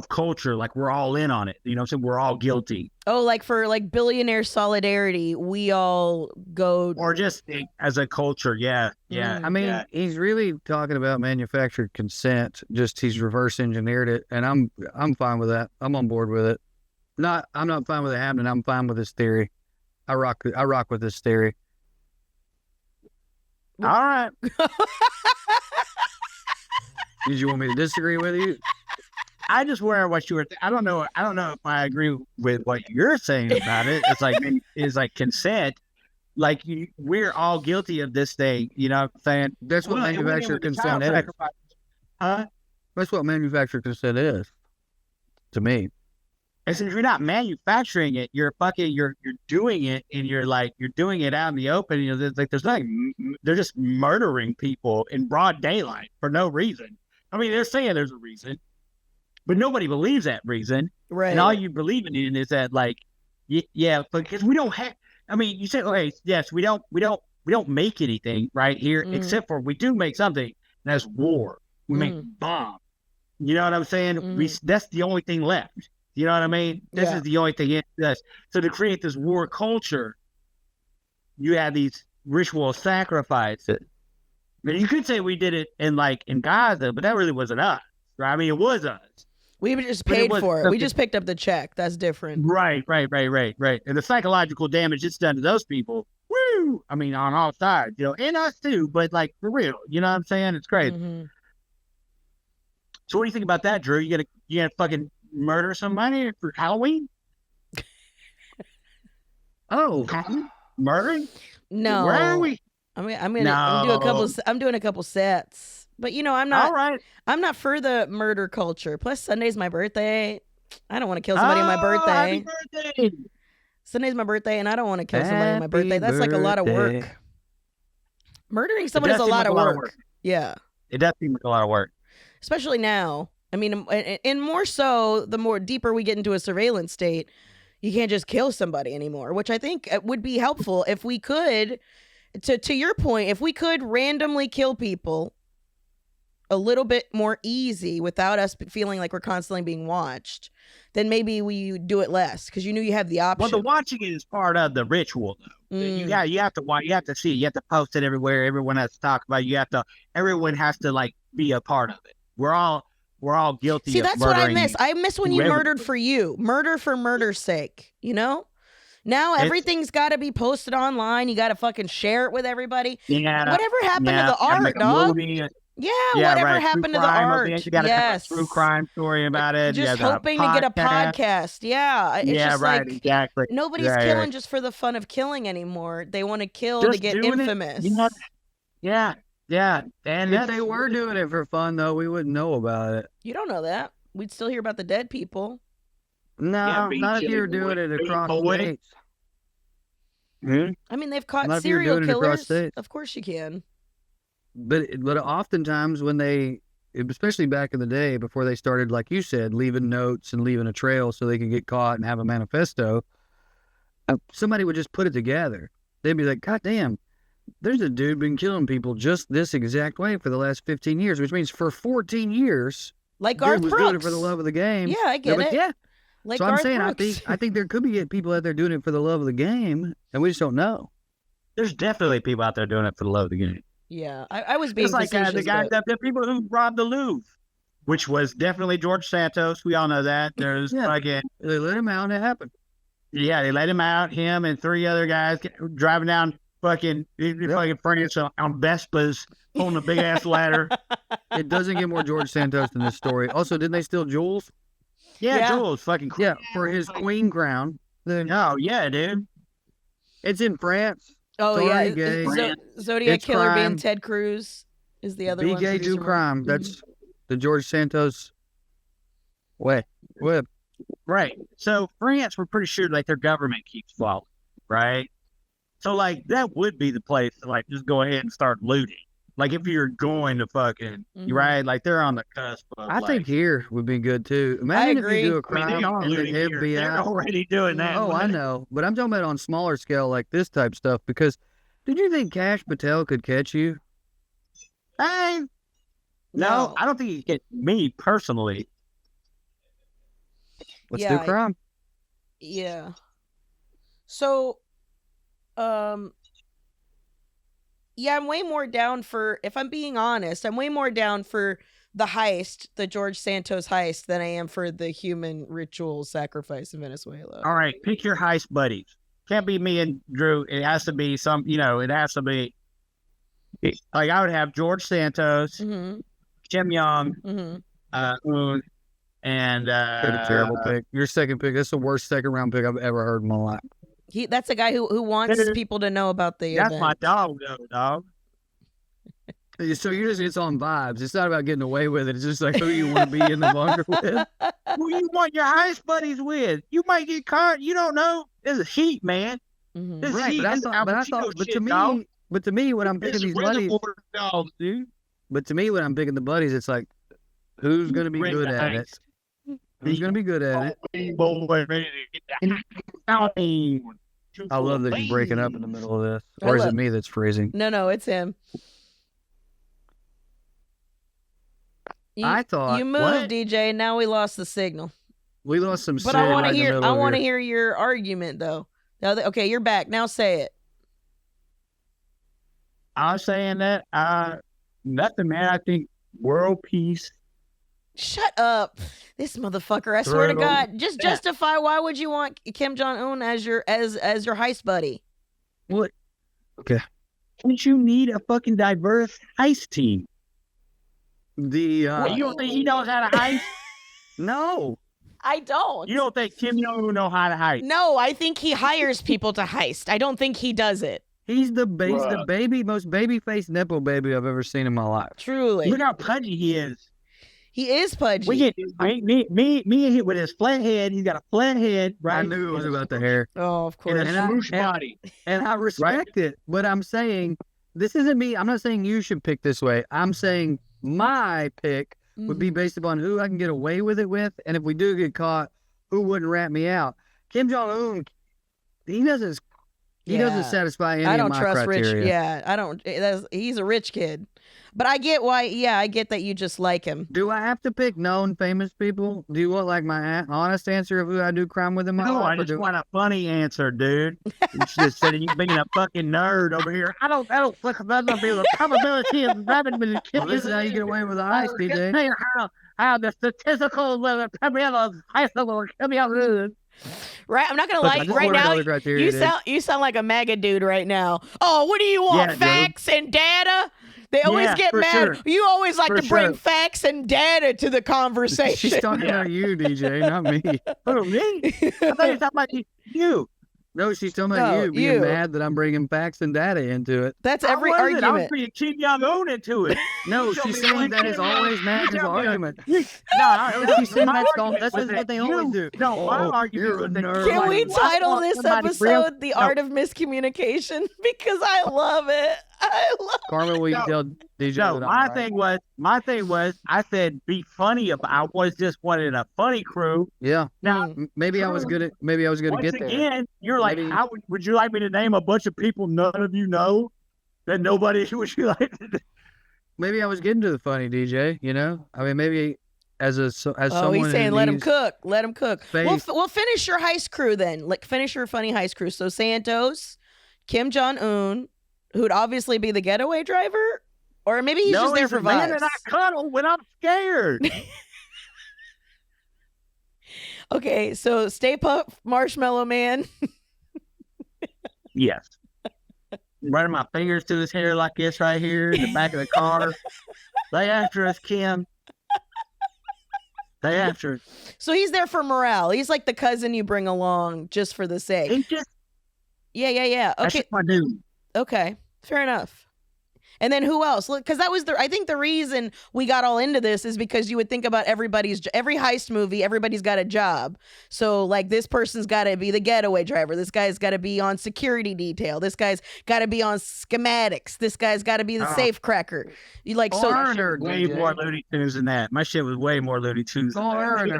culture. Like we're all in on it. You know what I'm saying? We're all guilty. Oh, like for like billionaire solidarity, we all go. Or just as a culture, yeah. I mean, he's really talking about manufactured consent. Just he's reverse engineered it, and I'm fine with that. I'm on board with it. I'm not fine with it happening. I'm fine with this theory. I rock with this theory. All right. Did you want me to disagree with you? I just wonder what you were. I don't know if I agree with what you're saying about it. It's like consent. Like we're all guilty of this thing. You know what I'm saying? That's what manufactured consent is. Huh? That's what manufactured consent is. To me. And since you're not manufacturing it, you're doing it, and you're doing it out in the open. You know, there's nothing. They're just murdering people in broad daylight for no reason. I mean, they're saying there's a reason, but nobody believes that reason. Right. And all you believe in is that, like, because we don't have. I mean, you say, okay, yes, we don't make anything right here, except for we do make something. And that's war. We make bombs. You know what I'm saying? That's the only thing left. You know what I mean? This is the only thing it does. So to create this war culture, you have these ritual sacrifices. But you could say we did it in Gaza, but that really wasn't us, right? I mean, it was us. We just paid for it. We just picked up the check. That's different. Right. And the psychological damage it's done to those people, woo! I mean, on all sides, you know, and us too, but like for real. You know what I'm saying? It's crazy. Mm-hmm. So what do you think about that, Drew? You gonna fucking murder somebody for Halloween? Murdering? No. Where are we? I'm doing a couple sets, but you know, I'm not. All right. I'm not for the murder culture. Plus, Sunday's my birthday. I don't want to kill somebody on my birthday. Happy birthday. Sunday's my birthday, and I don't want to kill somebody on my birthday. That's like a lot of work. Murdering someone is a lot of work. Yeah. It does seem like a lot of work. Especially now. I mean, and more so, the more deeper we get into a surveillance state, you can't just kill somebody anymore, which I think would be helpful if we could, to your point, if we could randomly kill people a little bit more easy without us feeling like we're constantly being watched, then maybe we do it less because you have the option. Well, the watching is part of the ritual, though. You have to watch. You have to see it. You have to post it everywhere. Everyone has to talk about it. Everyone has to like be a part of it. We're all guilty. See, that's what I miss. I miss when you murdered for you. Murder for murder's sake, you know? Now everything's got to be posted online. You got to fucking share it with everybody. Yeah. Whatever happened to the art, dog? Whatever happened to the art? You got to have a true crime story about it. Just hoping to get a podcast. Yeah. It's just exactly. Nobody's killing just for the fun of killing anymore. They want to kill to get infamous. Yeah. And if they were doing it for fun, though, we wouldn't know about it. You don't know that. We'd still hear about the dead people. No, not if you're doing it across states. I mean, they've caught serial killers. Of course you can. But oftentimes when they, especially back in the day before they started, like you said, leaving notes and leaving a trail so they could get caught and have a manifesto, somebody would just put it together. They'd be like, God damn, there's a dude been killing people just this exact way for the last 15 years, which means for 14 years, Like dude Garth was Brooks. doing it for the love of the game. Yeah, I get it. Yeah. Like So Garth I'm saying, Brooks. I think there could be people out there doing it for the love of the game, and we just don't know. There's definitely people out there doing it for the love of the game. Yeah, I was being It's like facetious, the guy, but... the people who robbed the Louvre, which was definitely George Santos. We all know that. There's again, They let him out, and it happened. yeah, they let him out. Him and 3 other guys driving down fucking France on Vespas, holding a big ass ladder. It doesn't get more George Santos than this story. Also, didn't they steal jewels? Yeah, Jules, fucking Yeah, for his queen crown. Oh yeah, dude. It's in France. Oh, It's yeah. already gay. Zodiac It's Killer being crime. Ted Cruz is the other one. BK do crime. That's the George Santos way. Whip. Right. So France, we're pretty sure like their government keeps falling, right? So like that would be the place to like just go ahead and start looting. Like if you're going to fucking right, like they're on the cusp of. I think here would be good too. Imagine if you do a crime they are and the looting here. FBI. They're already doing that. Oh, I know, but I'm talking about on smaller scale, like this type stuff. Because did you think Cash Patel could catch you? Hey, no, I don't think he hit me personally. Let's do crime. Yeah. So, yeah, I'm way more down for, if I'm being honest, I'm way more down for the heist, the George Santos heist, than I am for the human ritual sacrifice in Venezuela. All right, pick your heist buddies. Can't be me and Drew. It has to be some, it has to be, like I would have George Santos, Kim Jung, Un, and a terrible pick. Your second pick. That's the worst second round pick I've ever heard in my life. That's a guy who wants people to know about the event. That's my dog, though, dog. So it's on vibes. It's not about getting away with it. It's just like who you want to be in the bunker with. Who you want your heist buddies with? You might get caught. You don't know. This is heat, man. This Right, heat. But to me, when I'm picking these buddies, dogs, dude. but to me, when I'm picking the buddies, it's like, who's going to be good at it? Who's going to be good at it? I love that you're breaking up in the middle of this. Or is it me that's freezing? No, it's him. I thought you moved, DJ. Now we lost the signal. We lost some. But I want to hear. I want to hear your argument, though. Now, okay, you're back. Now say it. I was saying that nothing, man. I think world peace. Shut up, this motherfucker! I swear to God, just justify why would you want Kim Jong Un as your heist buddy? What? Okay. Don't you need a fucking diverse heist team? You don't think he knows how to heist? No, I don't. You don't think Kim Jong Un know how to heist? No, I think he hires people to heist. I don't think he does it. He's the most baby-faced Nepo baby I've ever seen in my life. Truly. Look how pudgy he is. He is pudgy. Me and him with his flat head. He's got a flat head, right? I knew it was about the hair. Oh, of course. And a smoosh body. And I respect it. But I'm saying, this isn't me. I'm not saying you should pick this way. I'm saying my pick would be based upon who I can get away with it with. And if we do get caught, who wouldn't rat me out? Kim Jong-un, he doesn't satisfy any of my criteria. Rich. Yeah, I don't. He's a rich kid. But I get why. Yeah, I get that you just like him. Do I have to pick known famous people? Do you want like my honest answer of who I do crime with in my life? No, I just want a funny answer, dude. Instead of you being a fucking nerd over here. I don't think that's gonna be the probability of grabbing me. Well, this is how you get away with the heist, DJ. How the statistical probability of heist will come out. Right, I'm not gonna lie. Right now, you sound like a MAGA dude right now. Oh, what do you want? Facts and data? They always get mad. Sure. You always like to bring facts and data to the conversation. She's talking about you, DJ, not me. Oh, me? I thought you were talking about you. No, she's talking about you being mad that I'm bringing facts and data into it. That's every argument. I was bringing Kim Jong-un into it. No, she's saying that is always Mad's argument. She's saying that's what they always do. No, my argument. Can we title this episode "The Art of Miscommunication"? Because I love it. Carmen, will you tell DJ? No, my thing was, I said be funny about. I was just wanted a funny crew. Yeah. Now maybe I was good at. Maybe I was going to get there. Again, you're like, how would you like me to name a bunch of people none of you know that nobody would you like? Maybe I was getting to the funny, DJ. You know, I mean, maybe as Oh, someone he's saying who let him needs cook. Let him cook. space. We'll finish your heist crew then. Like finish your funny heist crew. So Santos, Kim Jong-un, who'd obviously be the getaway driver, or maybe he's just there for the man vibes. that I cuddle when I'm scared. Okay, so Stay Puft Marshmallow Man. Yes. Running my fingers through his hair like this right here in the back of the car. They after us, Kim. They after us. So he's there for morale. He's like the cousin you bring along just for the sake. He just, Yeah. that's Okay. just my dude. Okay. Fair enough. And then who else? Because that was I think the reason we got all into this is because you would think about every heist movie, everybody's got a job. So like this person's got to be the getaway driver. This guy's got to be on security detail. This guy's got to be on schematics. This guy's got to be the safe cracker. You like so Coroner, Way DJ. more Looney Tunes than that. My shit was way more Looney Tunes than that. Coroner,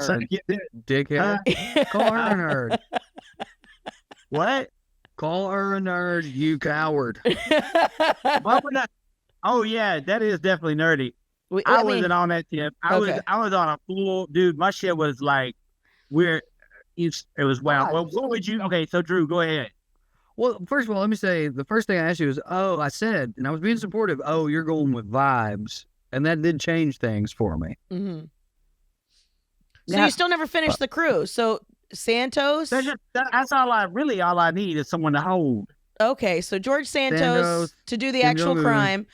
dickhead. Call her a nerd. What? Call her a nerd, you coward. Why would I? Oh yeah, that is definitely nerdy. I wasn't mean, on that tip. I okay. was on a full dude. My shit was like weird. It was wow. Well, what would you? Okay, so Drew, go ahead. Well, first of all, let me say the first thing I asked you is, I said, and I was being supportive. Oh, you're going with vibes, and that did change things for me. Mm-hmm. So Now- you still never finished the crew. So Santos. That's all I need is someone to hold. Okay, so George Santos to do the Kim actual Jung-un. crime.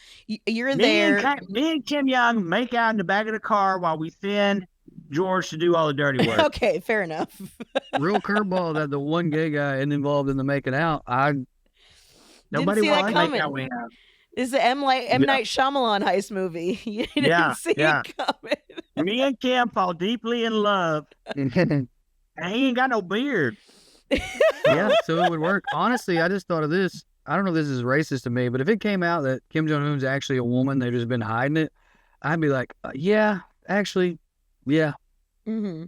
You're Me there. and Kim Jung make out in the back of the car while we send George to do all the dirty work. Okay, fair enough. Real curveball that the one gay guy isn't involved in the making out. Nobody see that wants to make coming. out with him. This is the M. Night Shyamalan heist movie. You didn't Yeah, see yeah. it coming. Me and Kim fall deeply in love, and he ain't got no beard. Yeah, so it would work. Honestly, I just thought of this. I don't know if this is racist to me, but if it came out that Kim Jong-un's actually a woman, they've just been hiding it, I'd be like, yeah, actually, yeah. Mm-hmm.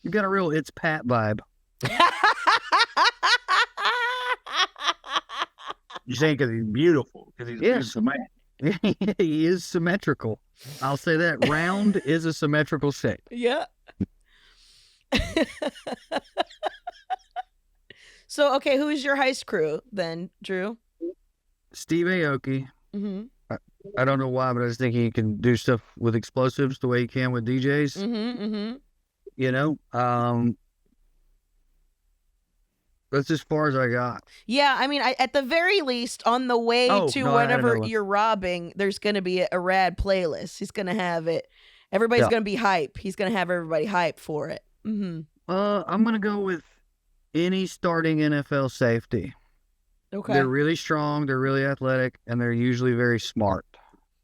You got a real It's Pat vibe. You say because he's beautiful, because he's a Yes. beautiful man. He is symmetrical. I'll say that. Round is a symmetrical shape. Yeah. So, okay, who's your heist crew then, Drew? Steve Aoki. Mm-hmm. I don't know why, but I just think he can do stuff with explosives the way he can with DJs. Mm-hmm. Mm-hmm. You know, that's as far as I got. Yeah, I mean, at the very least, on the way Oh, to no, I had whenever another one. you're robbing, there's going to be a rad playlist. He's going to have it. Everybody's Yeah. going to be hype. He's going to have everybody hype for it. Mm-hmm. I'm gonna go with any starting NFL safety. Okay. They're really strong, they're really athletic, and they're usually very smart.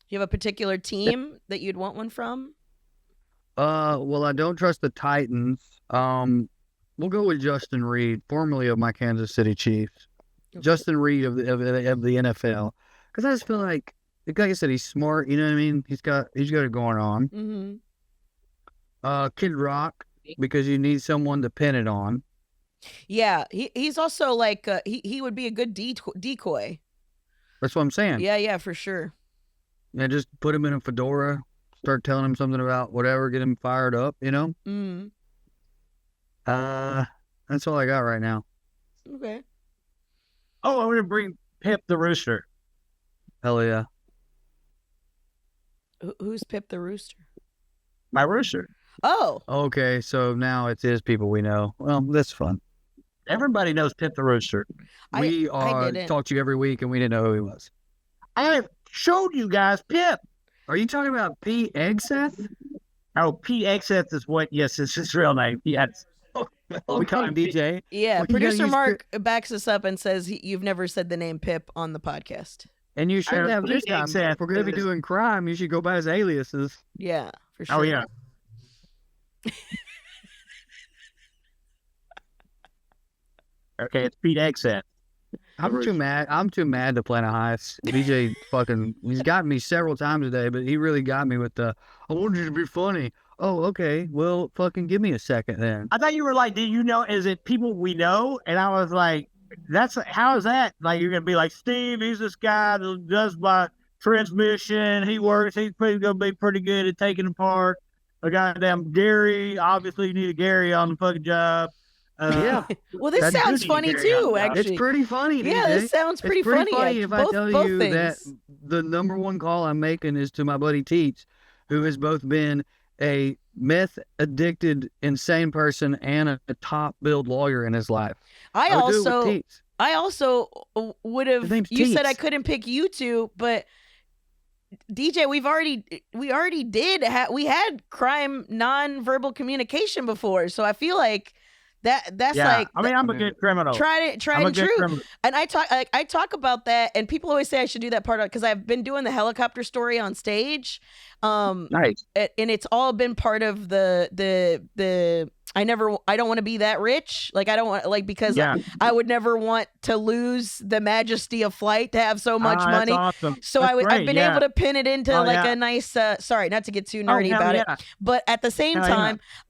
You have a particular team that you'd want one from? Well, I don't trust the Titans. We'll go with Justin Reed, formerly of my Kansas City Chiefs. Okay. Justin Reed of the NFL, because I just feel like I said, he's smart. You know what I mean? He's got it going on. Mm-hmm. Kid Rock, because you need someone to pin it on. Yeah, he's also like he would be a good decoy. That's what I'm saying. Yeah, for sure. Yeah, just put him in a fedora, start telling him something about whatever, get him fired up. You know. Mm. That's all I got right now. Okay. Oh, I'm gonna bring Pip the Rooster. Hell yeah. Who's Pip the Rooster? My rooster. Oh, Okay, so now it's his people we know. Well, that's fun. Everybody knows Pip the Rooster. We I didn't. talk to you every week, and we didn't know who he was. I showed you guys Pip. Are you talking about P. Eggseth? Oh, PXS is what? Yes, it's his real name. Yes. We call him DJ. yeah. Well, you gotta Producer use Mark backs us up and says you've never said the name Pip on the podcast. And you should have P. this time. Eggseth If we're going to be is- doing crime, you should go by his aliases. Yeah, for sure. Oh yeah. Okay, it's Pete Exet. I'm too mad. I'm too mad to plan a heist. DJ he's got me several times today, but he really got me with the, I want you to be funny. Oh, okay. Well, fucking give me a second then. I thought you were like, do you know? Is it people we know? And I was like, how is that? Like you're gonna be like Steve? He's this guy that does my transmission. He's gonna be pretty good at taking apart. a goddamn Gary. Obviously, you need a Gary on the fucking job. Yeah. Well, this That's sounds good. funny Gary on too. the job. Actually, It's pretty funny, DJ. yeah, this sounds pretty, It's pretty funny. if both, I tell both you things. that the number one call I'm making is to my buddy Teets, who has both been a meth addicted, insane person and a top billed lawyer in his life. I would do it with also Teets. would His have. name's You said I Teets. couldn't pick you two, but DJ, we already did. We had crime non-verbal communication before, so I feel like that's Yeah, like. I mean, I'm a good criminal. Tried I'm a and good true. criminal. And I talk about that, and people always say I should do that part because I've been doing the helicopter story on stage, Nice. and it's all been part of the I don't want to be that rich, like I don't want because Yeah. I would never want to lose the majesty of flight to have so much That's money. awesome. So That's I've great, been yeah. able to pin it into Oh, like yeah. a nice sorry, not to get too Oh, nerdy hell about it, yeah. but at the same Hell yeah.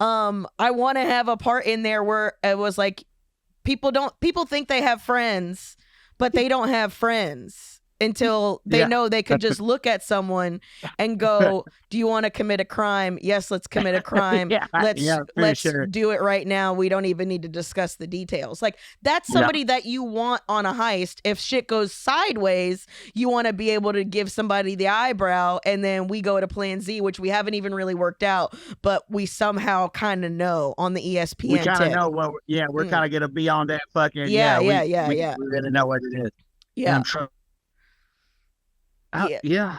time, I want to have a part in there where it was like people think they have friends, but they don't have friends until they Yeah. know they could just look at someone and go, "Do you want to commit a crime? Yes, let's commit a crime. Yeah, for let's sure. do it right now. We don't even need to discuss the details." Like that's Yeah. somebody that you want on a heist. If shit goes sideways, you want to be able to give somebody the eyebrow, and then we go to Plan Z, which we haven't even really worked out, but we somehow kind of know on the ESPN. We kind of tip. know what. We're kind of gonna be on that fucking. Yeah, we yeah. really know what it is. Yeah. I'm sure. Yeah.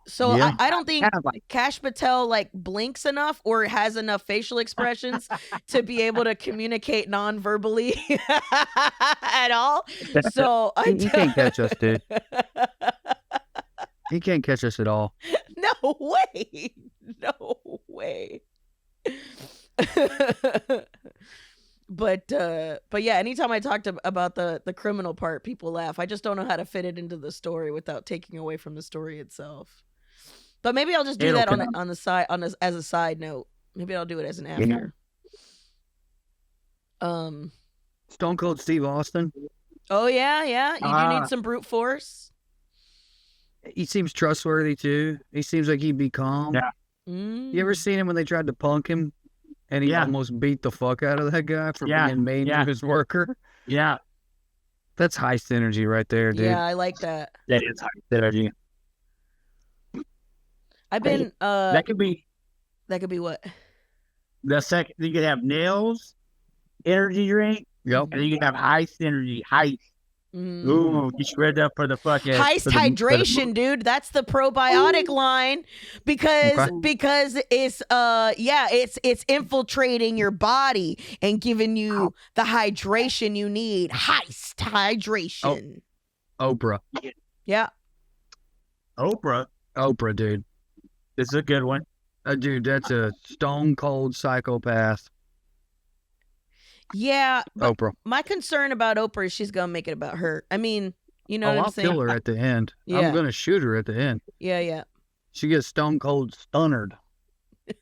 So Yeah. I don't think Kind of like Cash Patel like blinks enough or has enough facial expressions to be able to communicate non-verbally at all. So He can't catch us, dude. He can't catch us at all. No way. No way. But yeah, anytime I talked about the criminal part, people laugh. I just don't know how to fit it into the story without taking away from the story itself. But maybe I'll just do It'll that come. on the side as a side note. Maybe I'll do it as an after. Stone Cold Steve Austin. Oh yeah. You do need some brute force. He seems trustworthy too. He seems like he'd be calm. Yeah. You ever seen him when they tried to punk him and he Yeah. almost beat the fuck out of that guy for Yeah, being mean yeah. to his worker? yeah, That's heist energy right there, dude. Yeah, I like that. that is high energy. I've been That could be that could be what? the second. You could have Nails energy drink, Yep. and you could have Heist energy. Heist. Ooh, you shred up for the fucking Heist for the- hydration, dude. That's the probiotic line because it's it's infiltrating your body and giving you the hydration you need. Heist hydration. Oprah. Yeah. Oprah. Oprah, dude. This is a good one. Dude, that's a stone cold psychopath. Yeah, but Oprah. my concern about Oprah is she's gonna make it about her. I mean, you know what I'll I'm saying? kill her at the end. Yeah. I'm gonna shoot her at the end. Yeah. She gets stone cold stunnered.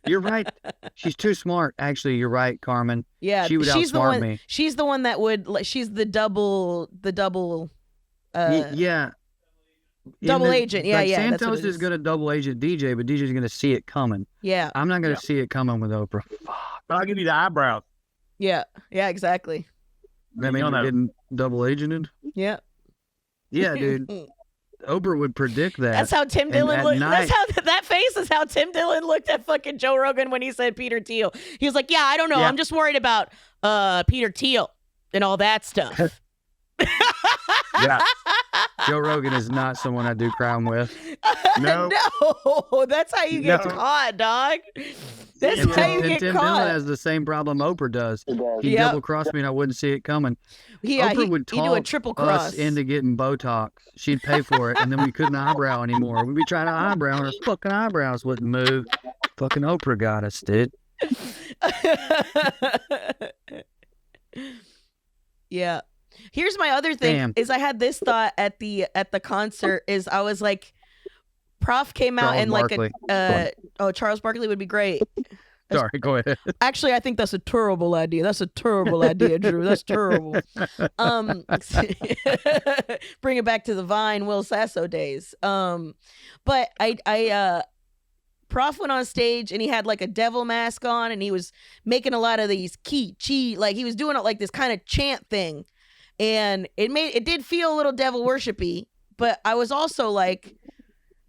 You're right. She's too smart. Actually, you're right, Carmen. Yeah, She would she's the outsmart one. me. She's the one that would. She's the double. Yeah. In Double agent. Yeah, like yeah, that's what Santos it is is. gonna double agent DJ, but DJ's gonna see it coming. Yeah, I'm not gonna Yeah. see it coming with Oprah. I'll give you the eyebrows. yeah, exactly. That means don't we're know. getting double agented. Yeah. Yeah, dude. Oprah would predict that. That's how Tim And Dillon at looked. night- That's how that face is how Tim Dillon looked at fucking Joe Rogan when he said Peter Thiel. He was like, "Yeah, I don't know. Yeah. I'm just worried about Peter Thiel and all that stuff." Yeah. Joe Rogan is not someone I do crime with. No. No, that's how you get No. caught, dog. That's And how you Tim get Dillon caught. has the same problem Oprah does. He'd Yep. double cross me and I wouldn't see it coming. Yeah, Oprah he would do a talk triple cross. us into getting Botox. She'd pay for it, and then we couldn't eyebrow anymore. We'd be trying to eyebrow, and her fucking eyebrows wouldn't move. Fucking Oprah got us, dude. Yeah. Here's my other thing Damn. is I had this thought at the concert is I was like Prof came out Charles and like Barkley. Charles Barkley would be great. Sorry, go ahead. Actually, I think that's a terrible idea. That's a terrible idea, Drew. That's terrible. Bring it back to the Vine Will Sasso days. But I Prof went on stage and he had like a devil mask on and he was making a lot of these like he was doing it like this kind of chant thing. And it did feel a little devil worshipy, but I was also like,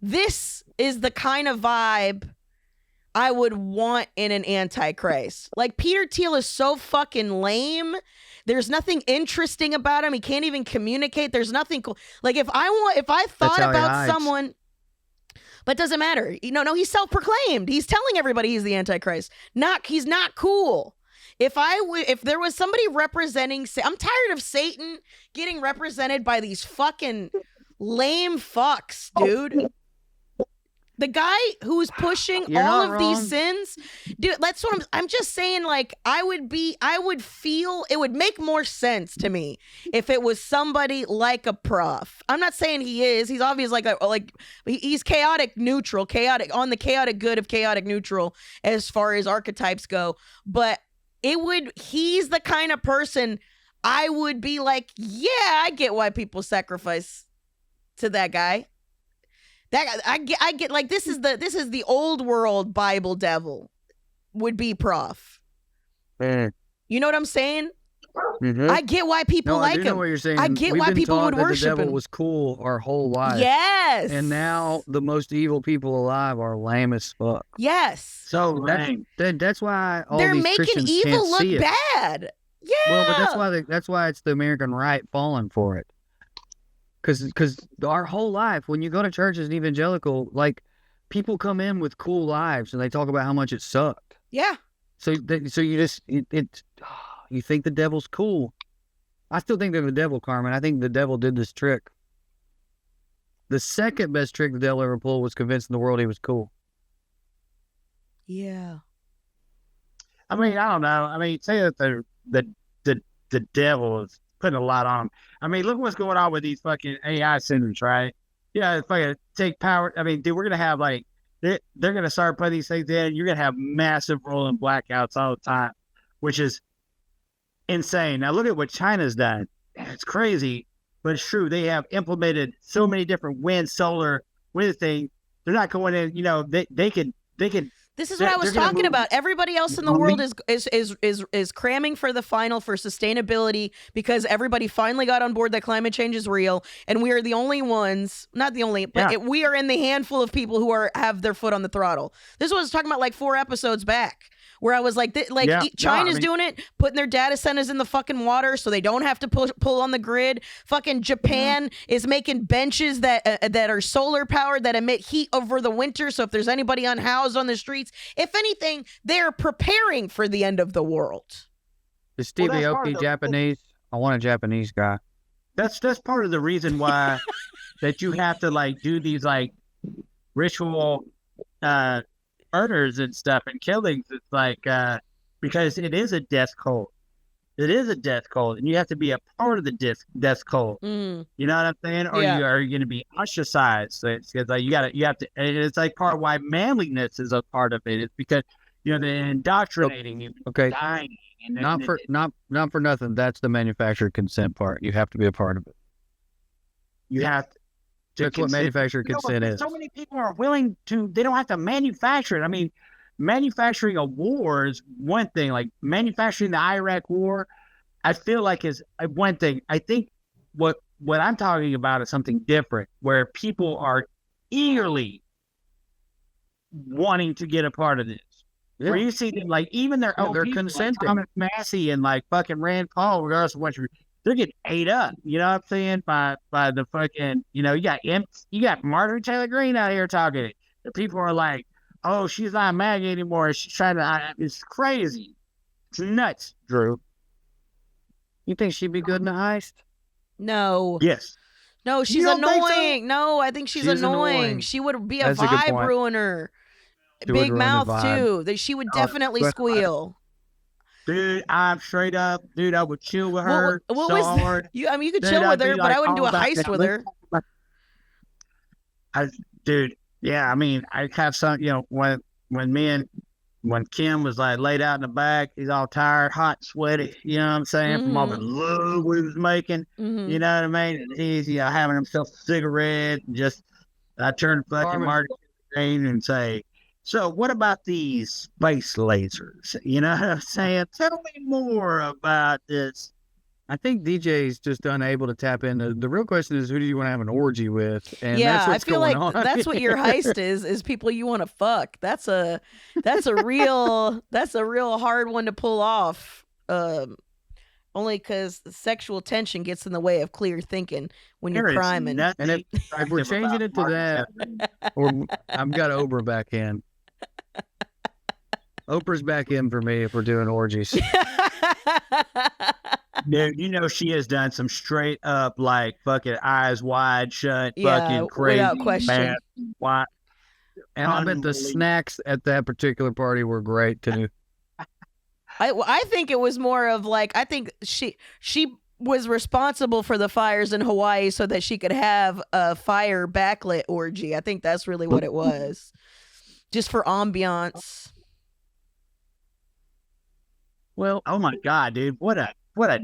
this is the kind of vibe I would want in an Antichrist. Like, Peter Thiel is so fucking lame. There's nothing interesting about him. He can't even communicate. There's nothing cool. Like, if I thought about someone, but it doesn't matter. No, he's self-proclaimed. He's telling everybody he's the Antichrist. He's not cool. If there was somebody representing, I'm tired of Satan getting represented by these fucking lame fucks, dude. The guy who's pushing all of these sins, dude, that's what I'm just saying. Like, I would feel it would make more sense to me if it was somebody like a Prof. I'm not saying he is. He's obvious he's chaotic neutral, on the chaotic good of chaotic neutral as far as archetypes go. But he's the kind of person I would be like, yeah, I get why people sacrifice to that guy. That I get like this is the old world Bible devil would be Prof. You know what I'm saying? Mm-hmm. I get why people like him. I know what you're saying. I get why people would worship him. The devil was cool our whole life. Yes. And now the most evil people alive are lame as fuck. Yes. So that's why they're these making Christians evil can't look see it. bad. Yeah. Well, but that's why it's the American right falling for it. Because our whole life, when you go to church as an evangelical, like, people come in with cool lives and they talk about how much it sucked. Yeah. So you just you think the devil's cool. I still think they're the devil, Carmen. I think the devil did this trick. The second best trick the devil ever pulled was convincing the world he was cool. Yeah. I mean, I don't know. I mean, say that the devil is putting a lot on him. I mean, look what's going on with these fucking AI centers, right? Yeah, it's fucking take power. I mean, dude, we're gonna have like they're gonna start putting these things in. You're gonna have massive rolling blackouts all the time, which is insane. Now look at what China's done. It's crazy, but it's true. They have implemented so many different solar wind things. They're not going in. You know, they can. This is what I was talking about. Everybody else in the world is cramming for the final for sustainability because everybody finally got on board that climate change is real, and we are the only ones, not the only, but we are in the handful of people who have their foot on the throttle. This is what I was talking about like 4 episodes back, where I was like, China's doing it, putting their data centers in the fucking water so they don't have to pull on the grid. Fucking Japan is making benches that are solar powered that emit heat over the winter. So if there's anybody unhoused on the streets, if anything, they're preparing for the end of the world. Is Stevie Aoki Japanese? I want a Japanese guy. That's part of the reason why that you have to like do these like ritual murders and stuff and killings. It's like because it is a death cult. It is a death cult, and you have to be a part of the death cult. You know what I'm saying? Or you are going to be ostracized. So it's like you have to. And it's like part of why manliness is a part of it. It's because they're indoctrinating you. Okay. Dying. And not for nothing. That's the manufactured consent part. You have to be a part of it. You have to. That's what manufactured consent is. So many people are willing to. They don't have to manufacture it. I mean, manufacturing a war is one thing. Like manufacturing the Iraq war, I feel like is one thing. I think what I'm talking about is something different, where people are eagerly wanting to get a part of this. Yeah. Where you see them, like even their own they're people, consenting. like Thomas Massey and like fucking Rand Paul, regardless of what they're getting ate up. You know what I'm saying? By the fucking, you got Marjorie Taylor Greene out here talking. The people are like, oh, she's not MAGA anymore. She's trying to. It's crazy. It's nuts, Drew. You think she'd be good in a heist? No. Yes. No, she's annoying. So? No, I think she's annoying. She would be a vibe ruiner. Big mouth too. She would definitely squeal. Dude, I'm straight up. Dude, I would chill with her. What was hard. You could chill with her, but I wouldn't do a heist with her. Yeah, I mean, I have some. When Kim was like laid out in the back, he's all tired, hot, sweaty. You know what I'm saying? From all the love we was making. You know what I mean? And he's having himself a cigarette. And I turn to fucking Martin and say, So what about these space lasers? You know what I'm saying? Tell me more about this. I think DJ's just unable to tap into. The real question is, who do you want to have an orgy with? And yeah, that's what's I feel going like on. that's what your heist is people you want to fuck. That's a real hard one to pull off. Only because sexual tension gets in the way of clear thinking when you're criming. And if we're changing it to that, or I've got Oprah back in. Oprah's back in for me if we're doing orgies. Dude, you know she has done some straight up like fucking eyes wide shut, Yeah, fucking crazy, without question. Why? And I bet the snacks at that particular party were great too. I think it was more of like, I think she was responsible for the fires in Hawaii so that she could have a fire backlit orgy. I think that's really what it was, just for ambiance. Well, oh my god, dude, what a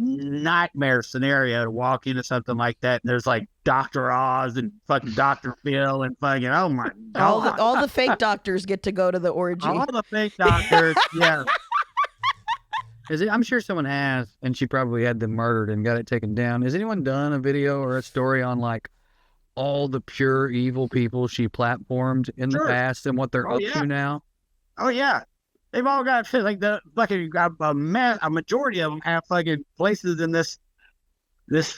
nightmare scenario to walk into something like that. And there's like Dr. Oz and fucking Dr. Phil and fucking, oh my god, all the fake doctors get to go to the orgy. all the fake doctors, yeah. I'm sure someone has, and she probably had them murdered and got it taken down. Has anyone done a video or a story on like all the pure evil people she platformed in the past and what they're up to now? Oh yeah, they've all got shit like the fucking a majority of them have fucking places in this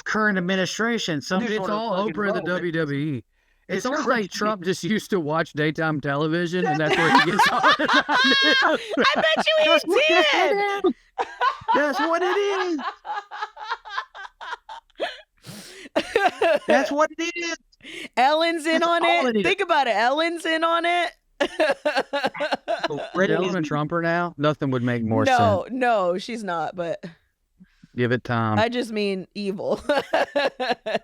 current administration. Dude, it's all Oprah in the WWE. It's almost like Trump just used to watch daytime television, and that's where he gets all his ideas. I bet you he did. That's what it is. That's what it is. Ellen's in on it. Think about it. Ellen's in on it. Ellen and Trump are now. Nothing would make more sense. No, she's not. But give it time. I just mean evil.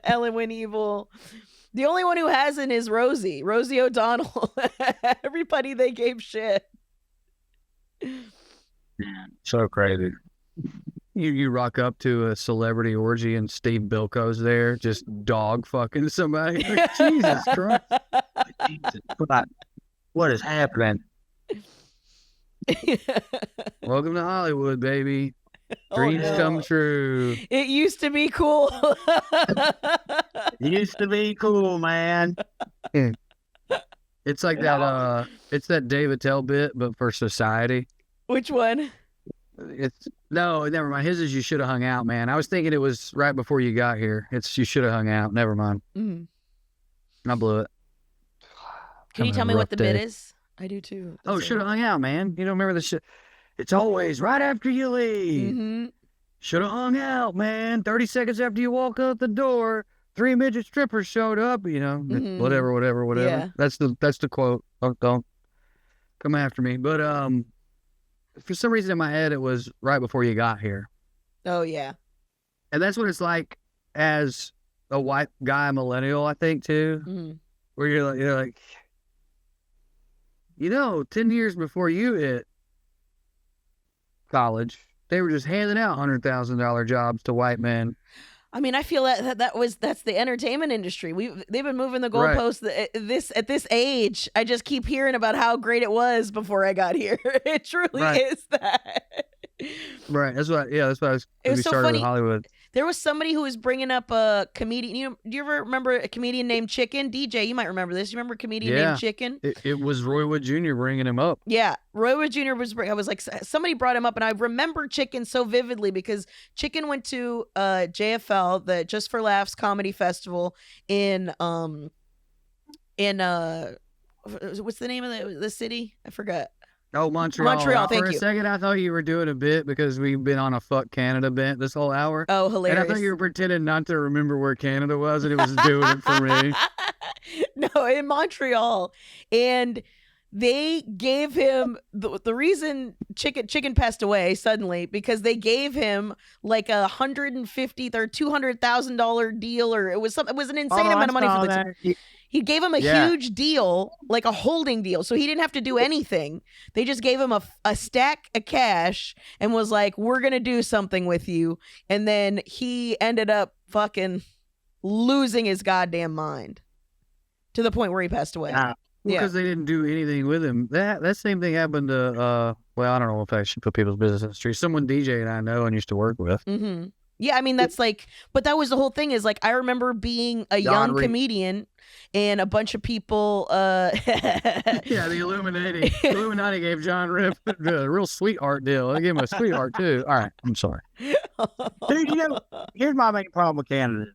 Ellen went evil. The only one who hasn't is Rosie O'Donnell. Everybody they gave shit. So crazy. You rock up to a celebrity orgy and Steve Bilko's there, just dog fucking somebody. Like, Jesus Christ. What is happening? Welcome to Hollywood, baby. Dreams come true. It used to be cool. It used to be cool, man. It's like that. It's that Dave Attell bit, but for society. Which one? No, never mind. His is you should have hung out, man. I was thinking it was right before you got here. It's you should have hung out. Never mind. I blew it. Can you tell me what the bit is? I do too. Should have hung out, man. You don't remember the shit? It's always right after you leave. Should have hung out, man. 30 seconds after you walk out the door, 3 midget strippers showed up. You know, whatever. Yeah. That's the quote. Don't come after me. But for some reason in my head, it was right before you got here. Oh yeah. And that's what it's like as a white guy millennial, I think too, where you're like, 10 years before you hit college, they were just handing out $100,000 jobs to white men. I mean, I feel that's the entertainment industry. They've been moving the goalposts at this age. I just keep hearing about how great it was before I got here. It truly is that. Right. That's what I was. It was so started funny. In Hollywood. There was somebody who was bringing up a comedian. Do you ever remember a comedian named Chicken? DJ, you might remember this. You remember a comedian named Chicken? It was Roy Wood Jr. bringing him up. Yeah, Roy Wood Jr. I was like, somebody brought him up, and I remember Chicken so vividly because Chicken went to JFL, the Just for Laughs Comedy Festival in what's the name of the city? I forgot. Oh, Montreal. Thank you. For a second, I thought you were doing a bit because we've been on a fuck Canada bent this whole hour. Oh, hilarious. And I thought you were pretending not to remember where Canada was, and it was doing it for me. No, in Montreal. And they gave him the reason Chicken passed away suddenly because they gave him like $150,000 or $200,000 deal, or it was an insane amount of money for the He gave him a huge deal, like a holding deal, so he didn't have to do anything. They just gave him a stack of cash and was like, "We're gonna do something with you." And then he ended up fucking losing his goddamn mind to the point where he passed away. Well, because they didn't do anything with him. That same thing happened to well, I don't know if I should put people's business in the street. Someone DJ and I know and used to work with. Mm-hmm. Yeah, I mean that's like, but that was the whole thing. Is like I remember being a young comedian, and a bunch of people. Yeah, the Illuminati gave John Rip a real sweetheart deal. They gave him a sweetheart too. All right, I'm sorry, dude. Here's my main problem with Canada.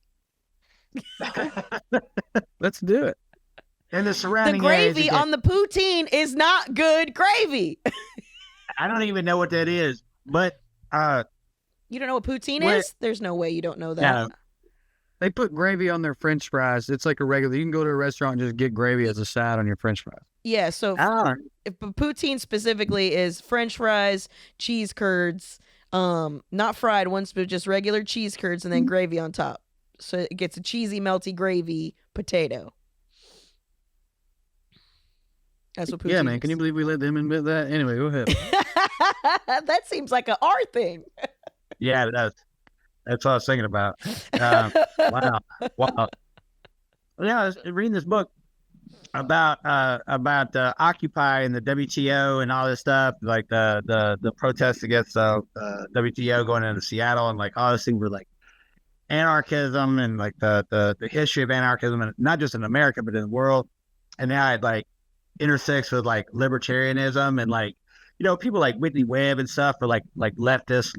Let's do it. And the surrounding the gravy on the poutine is not good gravy. I don't even know what that is, but you don't know what poutine is? There's no way you don't know that. Yeah. They put gravy on their French fries. It's like a regular. You can go to a restaurant and just get gravy as a side on your French fries. Yeah, so if poutine specifically is French fries, cheese curds, not fried ones, but just regular cheese curds, and then gravy on top. So it gets a cheesy, melty gravy potato. That's what poutine Yeah, man. is. Can you believe we let them admit that? Anyway, go ahead. That seems like an R thing. Yeah, it does. That's what I was thinking about. Wow. Yeah, I was reading this book about Occupy and the WTO and all this stuff, like the protests against the WTO going into Seattle, and like all this thing were like anarchism and like the history of anarchism, and not just in America but in the world. And now it like intersects with like libertarianism, and like, you know, people like Whitney Webb and stuff are like leftist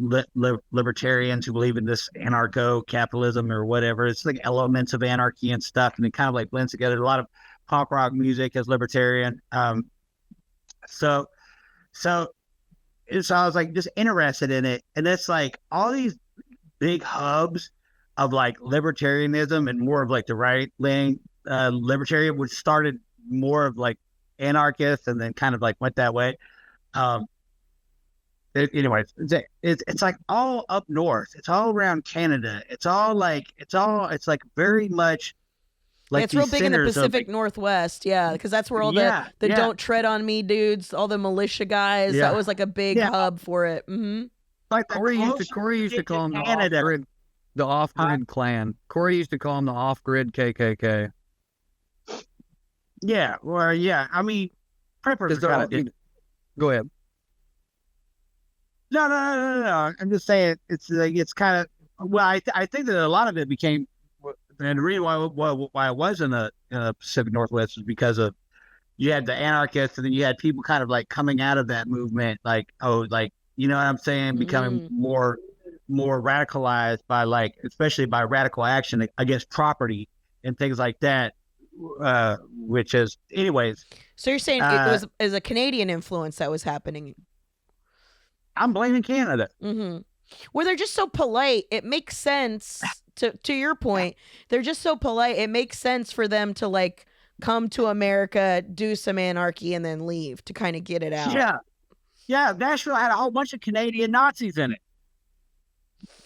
libertarians who believe in this anarcho-capitalism or whatever. It's like elements of anarchy and stuff, and it kind of like blends together. A lot of pop rock music is libertarian. So I was like just interested in it, and it's like all these big hubs of like libertarianism and more of like the right wing libertarian, which started more of like anarchists and then kind of like went that way. Anyways, it's like all up north. It's all around Canada. It's like very much like it's real big in the Pacific Northwest. Yeah, because that's where all the don't tread on me dudes, all the militia guys. Yeah. That was like a big hub for it. Mm-hmm. Like Corey used to call them the off-grid clan. Corey used to call them the off-grid KKK. Yeah, well, yeah. I mean, preppers are kind of. Go ahead. No. I'm just saying it's like it's kind of. Well, I think that a lot of it became, and the reason why I was in the Pacific Northwest was because of you had the anarchists, and then you had people kind of like coming out of that movement, like you know what I'm saying, becoming more radicalized by like, especially by radical action against property and things like that. Which is, anyways. So you're saying it was a Canadian influence that was happening? I'm blaming Canada. Mm-hmm. Well, they're just so polite. It makes sense to your point. They're just so polite. It makes sense for them to like come to America, do some anarchy, and then leave to kind of get it out. Yeah. Nashville had a whole bunch of Canadian Nazis in it.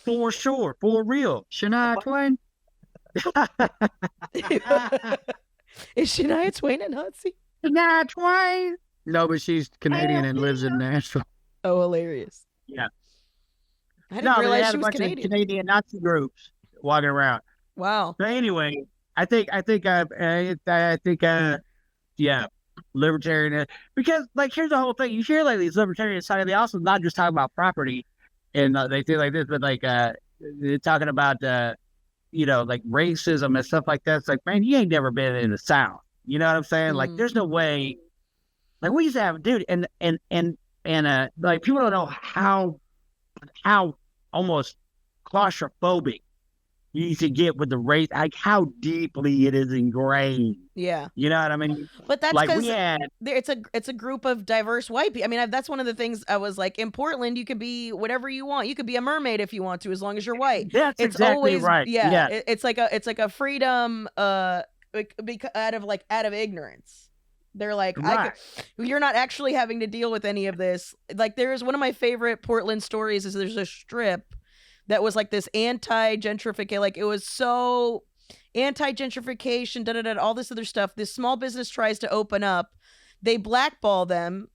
For sure, for real. Shania Twain. Is Shania Twain a Nazi? Shania Twain. No, but she's Canadian and lives in Nashville. Oh, hilarious. Yeah. I didn't realize she was bunch Canadian. Of Canadian Nazi groups walking around. Wow. So anyway, I think libertarian, because like here's the whole thing. You hear like these libertarian side, they also not just talk about property, and they say like this, but like they're talking about you know, like racism and stuff like that. It's like, man, you ain't never been in the South. You know what I'm saying? Like, there's no way. Like, we used to have, dude, and like people don't know how almost claustrophobic you used to get with the race, like how deeply it is ingrained. Yeah. You know what I mean? But that's like because it's a group of diverse white people. I mean, that's one of the things I was like, in Portland, you could be whatever you want. You could be a mermaid if you want to, as long as you're white. That's it's exactly always, right. Yeah. It's like a freedom out of ignorance. They're like, right. You're not actually having to deal with any of this. Like, there's one of my favorite Portland stories is there's a strip that was like this anti-gentrification, like it was so anti-gentrification, all this other stuff. This small business tries to open up. They blackball them,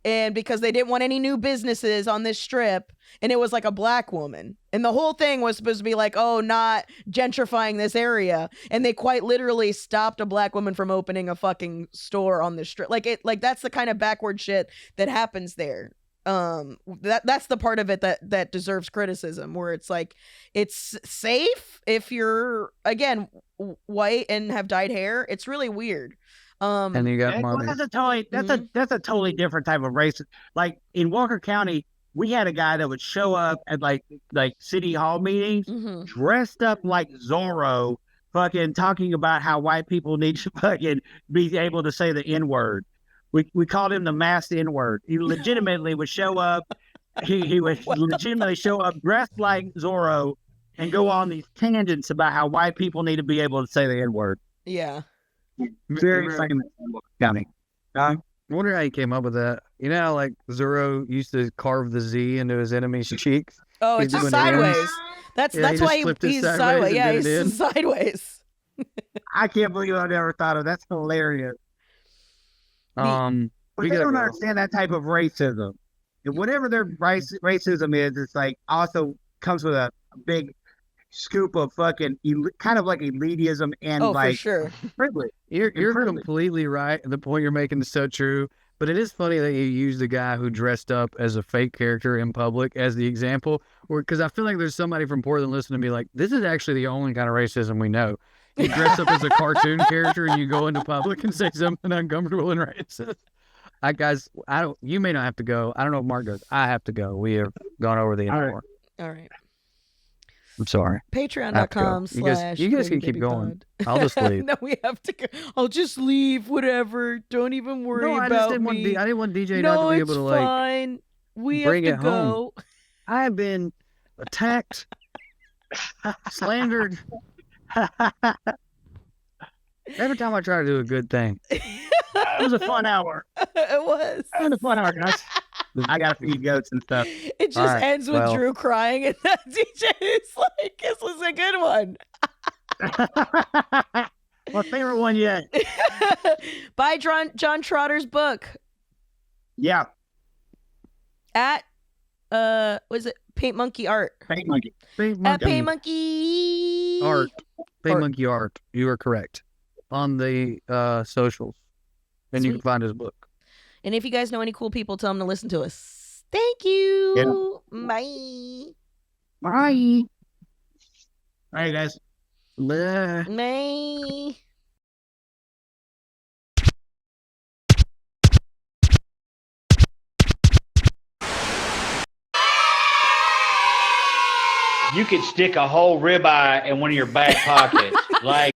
and because they didn't want any new businesses on this strip, and it was like a black woman. And the whole thing was supposed to be like, oh, not gentrifying this area. And they quite literally stopped a black woman from opening a fucking store on the street. Like that's the kind of backward shit that happens there. That's the part of it that deserves criticism, where it's like, it's safe if you're, again, white and have dyed hair. It's really weird. And you got money. That's a totally different type of race. Like in Walker County, we had a guy that would show up at like city hall meetings dressed up like Zorro, fucking talking about how white people need to fucking be able to say the N-word. We called him the masked N-word. He legitimately would show up. He would legitimately show up dressed like Zorro and go on these tangents about how white people need to be able to say the N-word. Yeah. Very famous in Walker County. I wonder how he came up with that. You know how like Zorro used to carve the Z into his enemy's cheeks? Oh, it's just sideways. That's why he's sideways. Yeah, he's just sideways. I can't believe I never thought of that. That's hilarious. But they don't understand that type of racism. And whatever their racism is, it's like also comes with a big scoop of fucking kind of like elitism and for sure. privilege. You're completely right. The point you're making is so true. But it is funny that you use the guy who dressed up as a fake character in public as the example, because I feel like there's somebody from Portland listening to me like, this is actually the only kind of racism we know. You dress up as a cartoon character and you go into public and say something uncomfortable and racist. Guys, you may not have to go. I don't know if Mark goes. I have to go. We have gone over the hour. All right. I'm sorry. Patreon.com/ You guys can keep going. I'll just leave. No, we have to go. I'll just leave. Whatever. Don't even worry about me. I didn't want DJ not to be able to like. Fine. We bring have to it go. Home. I have been attacked, slandered. Every time I try to do a good thing. It was a fun hour. It was a fun hour, guys. I gotta feed goats and stuff. It just ends with Drew crying, and then DJ is like, "This was a good one." My favorite one yet. Buy John Trotter's book. Yeah. At was it Paint Monkey Art? Paint Monkey. At Paint Monkey Art. Paint Monkey Art. You are correct. On the socials, and you can find his book. And if you guys know any cool people, tell them to listen to us. Thank you. Yeah. Bye. Bye. All right, guys. Bye. Bye. You could stick a whole ribeye in one of your back pockets. Like,